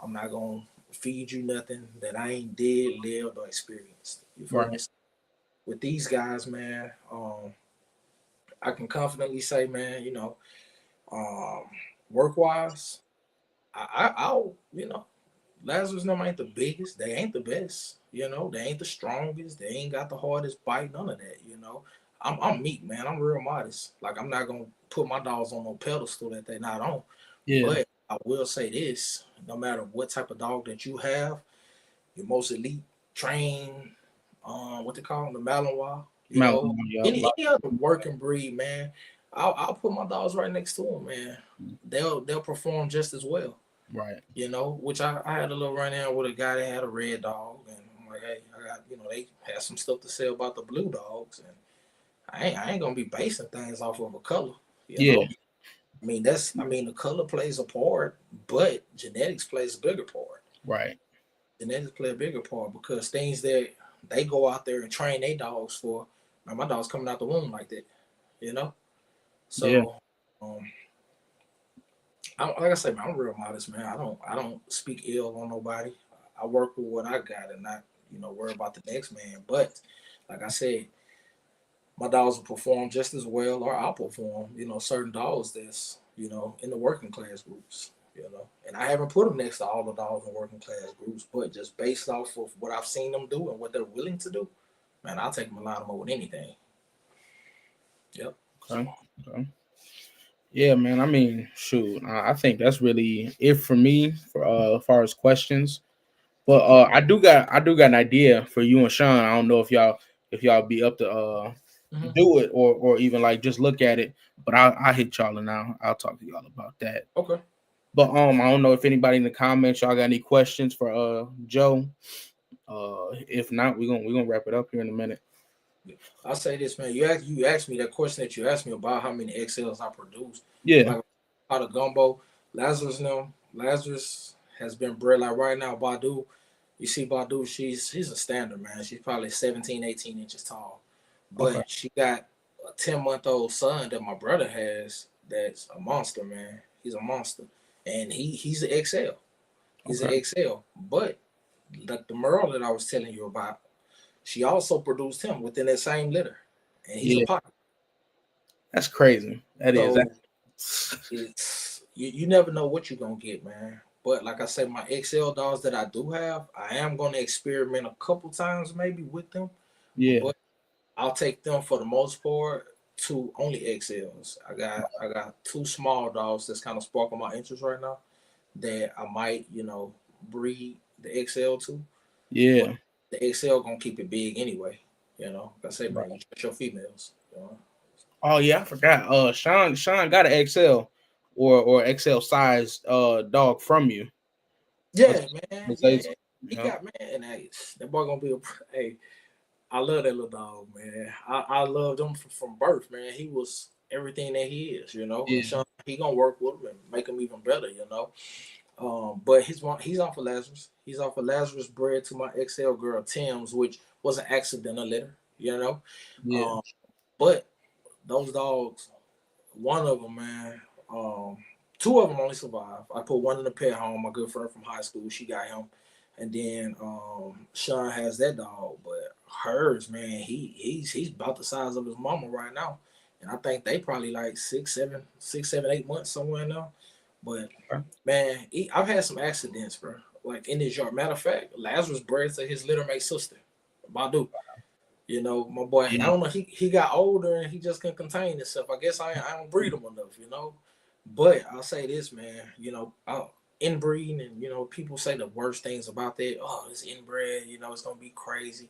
I'm not gonna feed you nothing that I ain't did, lived, or experienced. You feel me? Right. With these guys, man, I can confidently say, man, um, work wise, I'll, Lazarus them ain't the biggest, they ain't the best, they ain't the strongest, they ain't got the hardest bite, none of that, I'm meek, man. I'm real modest. Like I'm not gonna put my dogs on no pedestal that they're not on. Yeah. But I will say this: no matter what type of dog that you have, your most elite, trained, what they call them, the Malinois, Mountain. Yeah. any other working breed, man, I'll put my dogs right next to them, man. They'll perform just as well, Right. Which I had a little run in with a guy that had a red dog, and I'm like, hey, I got, they had some stuff to say about the blue dogs, and I ain't gonna be basing things off of a color, you Yeah. know. The color plays a part, but genetics plays a bigger part. Right. Genetics play a bigger part because things that they go out there and train their dogs for, man, my dog's coming out the womb like that, you know. Yeah. So, um, like I said, man, I'm real modest, man. I don't speak ill on nobody. I work with what I got and not, worry about the next man. But like I said, my dogs will perform just as well or outperform, certain dogs that's, in the working class groups. And I haven't put them next to all the dogs in working class groups, but just based off of what I've seen them do and what they're willing to do, man, I'll take them and line them up with anything. Yep. So, Okay. Okay. Yeah, man. I mean, shoot. I think that's really it for me for as far as questions. But I do got an idea for you and Sean. I don't know if y'all be up to mhm. do it or even like just look at it. But I'll hit y'all and I'll talk to y'all about that. Okay. But I don't know if anybody in the comments y'all got any questions for Joe. If not, we're gonna wrap it up here in a minute. I'll say this, man. You asked me that question that you asked me about how many XLs I produce. Yeah. Like out of gumbo, Lazarus has been bred like right now. Badu, you see Badu, she's a standard, man. She's probably 17, 18 inches tall. Okay. But she got a 10-month-old son that my brother has that's a monster, man. He's a monster. And he's an XL. He's an Okay. XL. But like the Merle that I was telling you about, she also produced him within that same litter, and he's a Yeah. pocket. That's crazy. That is. So it's you never know what you're gonna get, man. But like I said, my XL dolls that I do have, I am gonna experiment a couple times maybe with them, Yeah. but I'll take them for the most part to only XLs. I got two small dogs that's kind of sparking my interest right now that I might breed the XL to, but Yeah. the XL gonna keep it big anyway. Like I say, man, Right. you trust your females. You know? Oh yeah, I forgot. Sean got an XL or XL size dog from you. Yeah, man. Yeah, Besides, he yeah. got man. And hey, that boy gonna be a hey. I love that little dog, man. I loved him from birth, man. He was everything that he is, And Yeah. Sean, he gonna work with him and make him even better. But he's off of Lazarus. He's off of Lazarus bred to my XL girl Tim's, which was an accidental litter. Yeah. Um, but those dogs, one of them, man. Um, Two of them only survived. I put one in the pet home. My good friend from high school, she got him, and then Sean has that dog. But hers, man, he's about the size of his mama right now, and I think they probably like 6, 7, 8 months somewhere now. But Okay. man, I've had some accidents, bro. Like in his yard. Matter of fact, Lazarus bred to his littermate sister, Badu. My boy, I Yeah. don't know, he got older and he just couldn't contain himself. I guess I don't breed him enough. But I'll say this, man, inbreeding and, people say the worst things about that. Oh, it's inbred, it's going to be crazy.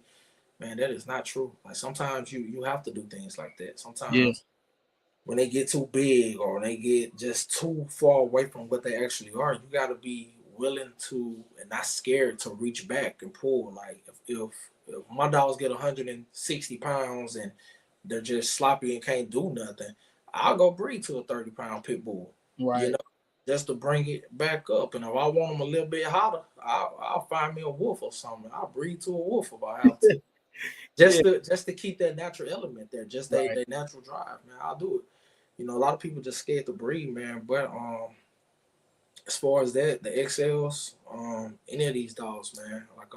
Man, that is not true. Like sometimes you have to do things like that. Yeah. Sometimes when they get too big or they get just too far away from what they actually are, you got to be willing to and not scared to reach back and pull. Like if my dogs get 160 pounds and they're just sloppy and can't do nothing, I'll go breed to a 30-pound pit bull, you Right. know, just to bring it back up. And if I want them a little bit hotter, I'll find me a wolf or something. I'll breed to a wolf if I have to. Yeah. Just to keep that natural element there, just Right. they natural drive, man. I'll do it. You know, a lot of people just scared to breed, man. But as far as that, the XLs, any of these dogs, man, like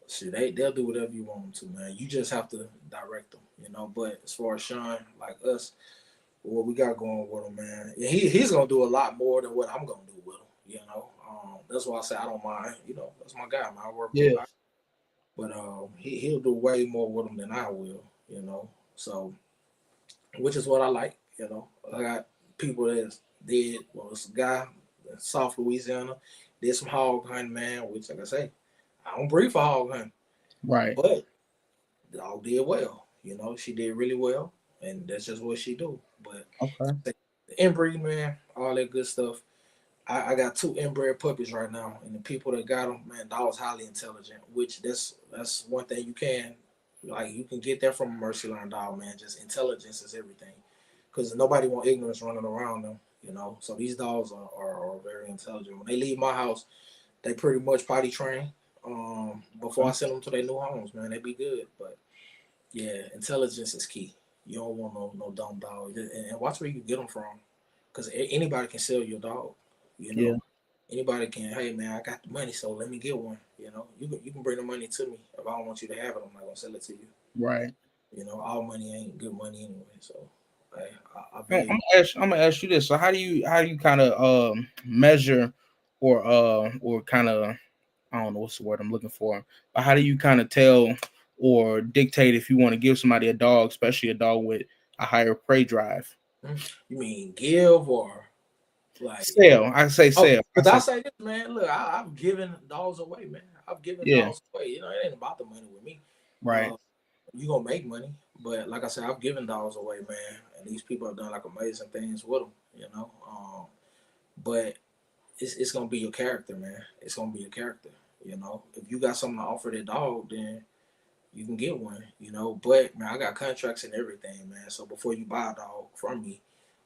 shit, they'll do whatever you want them to, man. You just have to direct them, you know. But as far as Sean, like us, what we got going with him, man, he's gonna do a lot more than what I'm gonna do with him, you know. That's why I say I don't mind, you know. That's my guy, man. I work with Yeah. him, but he'll do way more with him than I will, you know. So, which is what I like, you know. I got people that did, well, it's a guy in South Louisiana, did some hog hunting, man, which, like I say, I don't breed for hog hunting, Right. but the dog did well, you know. She did really well, and that's just what she do. But Okay. the inbreed, man, all that good stuff. I got 2 inbred puppies right now, and the people that got them, man, dogs highly intelligent. Which that's one thing you can, like, you can get that from a Mercybloodline dog, man. Just intelligence is everything, because nobody want ignorance running around them, you know. So these dogs are very intelligent. When they leave my house, they pretty much potty train. Before I Okay. send them to their new homes, man, they be good. But yeah, intelligence is key. You don't want no dumb dog, and watch where you get them from, because anybody can sell your dog, you Yeah. know. Anybody can. Hey man, I got the money, so let me get one. You know, you can bring the money to me. If I don't want you to have it, I'm not gonna sell it to you. Right. You know, all money ain't good money anyway. So, hey, I I'm value. I'm gonna ask you this. So how do you kind of measure or kind of, I don't know what's the word I'm looking for, but how do you kind of tell or dictate if you want to give somebody a dog, especially a dog with a higher prey drive? You mean give or like? Sell. I say Oh, sell. I because I say say this, man. Look, I've given dogs away, man. I've given yeah. dogs away. You know, it ain't about the money with me. Right. Uh, you gonna make money, but like I said, I've given dogs away, man. And these people have done like amazing things with them. You know, but it's gonna be your character, man. It's gonna be your character. You know, if you got something to offer that dog, then you can get one. You know, but man, I got contracts and everything, man. So before you buy a dog from me,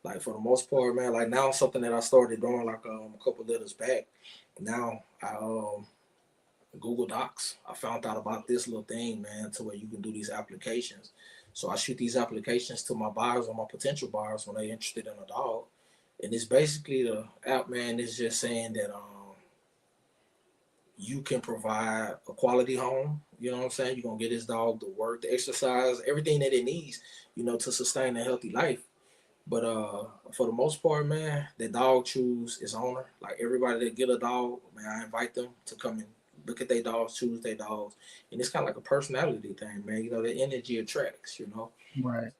like for the most part, man, like now something that I started doing like a couple letters back. Now I Google Docs. I found out about this little thing, man, to where you can do these applications. So I shoot these applications to my buyers or my potential buyers when they're interested in a dog. And it's basically the app, man, is just saying that you can provide a quality home. You know what I'm saying? You're gonna get this dog the work, the exercise, everything that it needs, you know, to sustain a healthy life. But for the most part, man, the dog choose its owner. Like everybody that get a dog, man, I invite them to come and look at their dogs, choose their dogs. And it's kind of like a personality thing, man. You know, the energy attracts, you know. Right.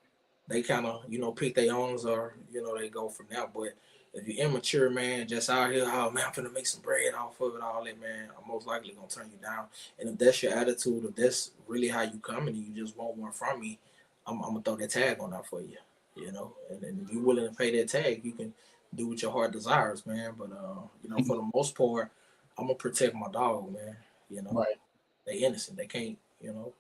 They kind of, you know, pick their owners or, you know, they go from there. But if you're immature, man, just out here, oh man, I'm gonna make some bread off of it, all that, man, I'm most likely gonna turn you down. And if that's your attitude, if that's really how you come and you just want one from me, I'm gonna throw that tag on that for you, you know. And if you're willing to pay that tag, you can do what your heart desires, man. But you know, for the most part, I'm gonna protect my dog, man. You know, Right. they innocent. They can't, you know,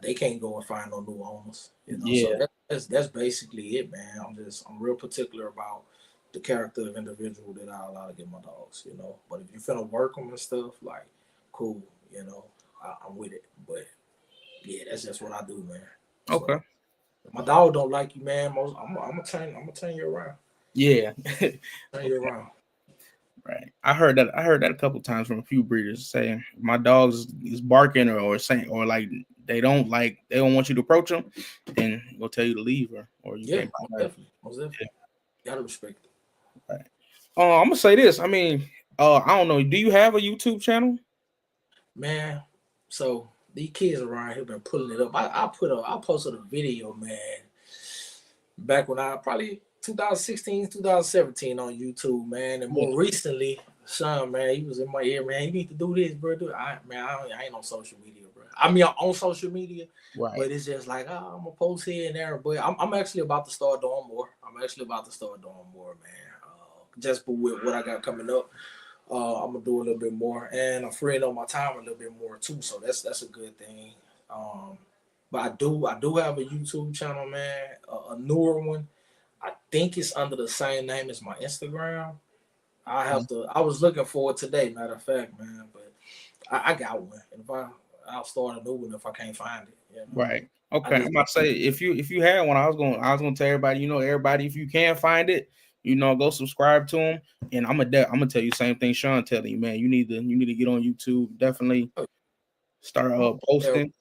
they can't go and find no new owners, you know. So Yeah. that's basically it, man. I'm real particular about the character of individual that I allow to get my dogs, you know. But if you finna work them and stuff, like, cool, you know, I'm with it. But yeah, that's just what I do, man. Okay. So if my dog don't like you, man, I'm gonna turn you around, Yeah. turn you around. Right. I heard that a couple times from a few breeders saying my dogs is barking or saying or like they don't want you to approach them, then they'll tell you to leave or you Yeah, can't most buy her. definitely, most definitely. Gotta respect it, Yeah. Right. I'm gonna say this. I mean, I don't know. Do you have a YouTube channel? man. So these kids around here been pulling it up. I posted a video, man, back when I probably 2016, 2017 on YouTube, man. And Yeah. more recently, Sean, man, he was in my ear, man. You need to do this, bro. I ain't on social media, bro. I mean, I'm on social media, Right. but it's just like, oh, I'm gonna post here and there. But I'm actually about to start doing more. I'm actually about to start doing more, man. Just with what I got coming up. I'm gonna do a little bit more, and I'm freeing up my time a little bit more too. So that's a good thing. But I do have a YouTube channel, man, a newer one. I think it's under the same name as my Instagram. I have to. I was looking for it today, matter of fact, man. But I got one, and I'll start a new one if I can't find it. You know? Right. I Okay. just I'm about to say if you had one, I was gonna tell everybody, everybody, if you can find it, go subscribe to them. And I'm gonna tell you the same thing Sean telling you, man. You need to get on YouTube. Definitely start yeah, posting.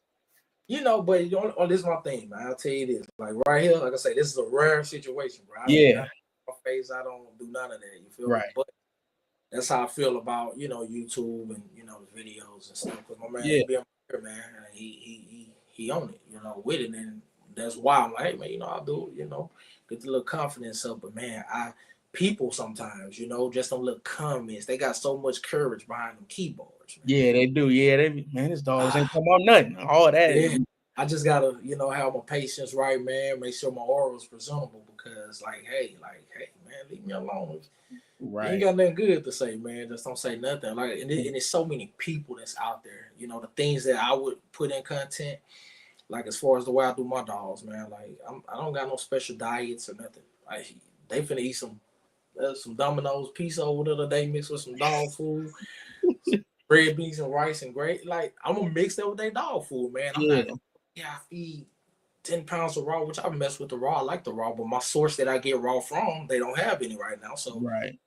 but this is my thing, man. I'll tell you this, like right here, like I say, this is a rare situation, bro. I don't Yeah. got my face. I don't do none of that. You feel me? Right. But that's how I feel about YouTube and the videos and stuff. Because my man, Yeah. he be on here, man. And he own it, with it, and that's why I'm like, hey, man, I'll do it, get the little confidence up. But man, people sometimes, just them little comments, they got so much courage behind them keyboards, man. Yeah, they do. Yeah, man, his dogs ain't talking about nothing. All that. Yeah. I just gotta, have my patience right, man. Make sure my aura is presentable because, hey, man, leave me alone. You ain't Right. got nothing good to say, man. Just don't say nothing. And there's so many people that's out there. The things that I would put in content, like as far as the way I do my dogs, man. Like I don't got no special diets or nothing. Like they finna eat some Domino's pizza over the other day mixed with some dog food, red beans and rice and gravy. Like I'm gonna mix that with their dog food, man. I'm Yeah. not gonna. Yeah, I feed 10 pounds of raw, which I mess with the raw. I like the raw, but my source that I get raw from, they don't have any right now. So, Right.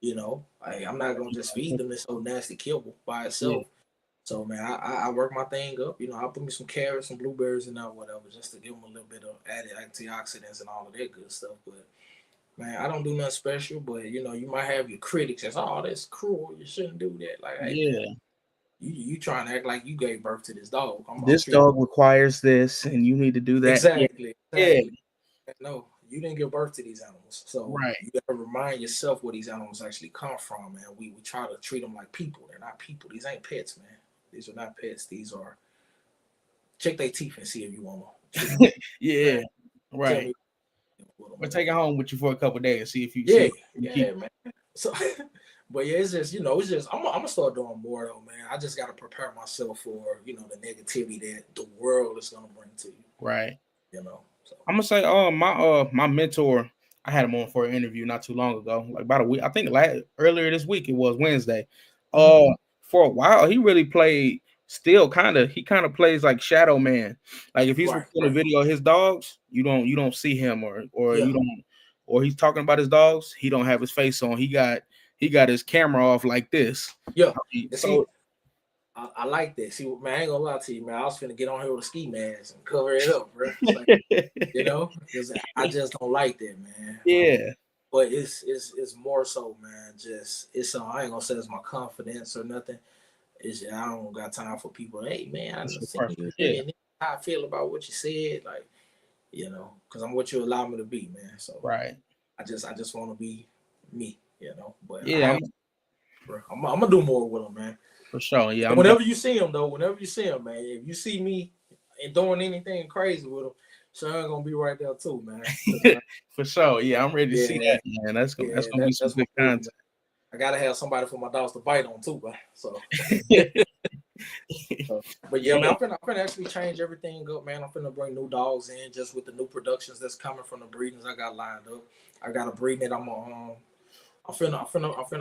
I'm not gonna just feed them this old nasty kibble by Yeah. itself. So, man, I work my thing up. I put me some carrots, some blueberries, and whatever, just to give them a little bit of added antioxidants and all of that good stuff. But man, I don't do nothing special. But you might have your critics that's, oh, that's cruel. You shouldn't do that. Like, hey, man, Yeah. you trying to act like you gave birth to this dog? I'm This treating dog requires this, and you need to do that. Yeah. exactly. Yeah. No, you didn't give birth to these animals. So Right. you gotta remind yourself where these animals actually come from, man. We try to treat them like people. They're not people. These ain't pets, man. These are not pets. These are check their teeth and see if you want to. Yeah. Tell Right. me. Or take it home with you for a couple of days. See if you Yeah, see. You keep. man. So, but yeah, it's just it's just I'm gonna start doing more though, man. I just gotta prepare myself for the negativity that the world is gonna bring to you. Right. So I'm gonna say, my mentor, I had him on for an interview not too long ago, like about a week. I think earlier this week, it was Wednesday. Mhm. For a while, he really played. Still, he kind of plays like Shadow Man. Like if he's recording a right. video of his dogs, you don't see him, or Yeah. you don't, or he's talking about his dogs. He don't have his face on. He got his camera off like this. Yeah. And see, So I like that. See, man, I ain't gonna lie to you, man. I was finna get on here with a ski mask and cover it up, bro. Like, because I just don't like that, man. yeah, But it's more so, man. Just I ain't gonna say it's my confidence or nothing. It's I don't got time for people. Hey, man, I that's done the seen purpose. you Yeah, and how I feel about what you said, like because I'm what you allow me to be, man. So right. I just want to be me, But I Yeah, have, bro. I'm gonna do more with them, man. for sure. Yeah, And whenever you see him, though, man, if you see me and doing anything crazy with him, Sean gonna be right there too, man. for sure. Yeah, I'm ready to see Yeah, that, man. That's gonna be some that's my good move, content. man. I gotta have somebody for my dogs to bite on too, man. So, but yeah, man, Yeah, I'm finna actually change everything up, man. I'm finna bring new dogs in just with the new productions that's coming from the breedings I got lined up. I got a breeding that I'm finna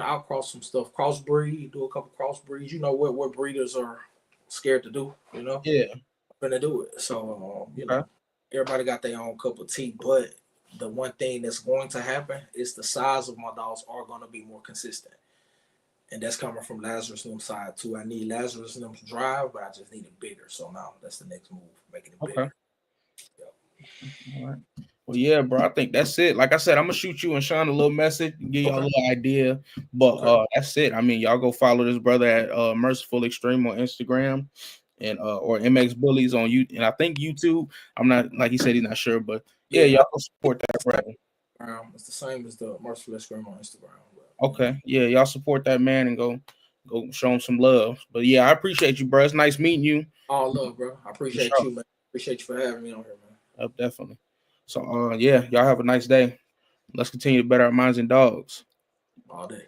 outcross some stuff, crossbreed, do a couple crossbreeds. You know what breeders are scared to do, yeah. I'm finna do it. So Okay. everybody got their own cup of tea, but the one thing that's going to happen is the size of my dogs are gonna be more consistent. And that's coming from Lazarus Lim's side too. I need Lazarus Lim's drive, but I just need it bigger. So now that's the next move, making it Okay. bigger. All right. Well, yeah, bro. I think that's it. Like I said, I'm gonna shoot you and Sean a little message, give y'all a Okay. little idea. But that's it. I mean, y'all go follow this brother at Merciful Extreme on Instagram and or MXBullies on you, and I think YouTube. I'm not, like he said, he's not sure, but yeah, Yeah, y'all go support that brother. it's the same as the Merciful Scream on Instagram. Okay, yeah, y'all support that man and go show him some love. But yeah, I appreciate you, bro. It's nice meeting you. All love, bro. I For appreciate sure. you, man. Appreciate you for having me on here, man. Definitely. So yeah, y'all have a nice day. Let's continue to better our minds and dogs. All day.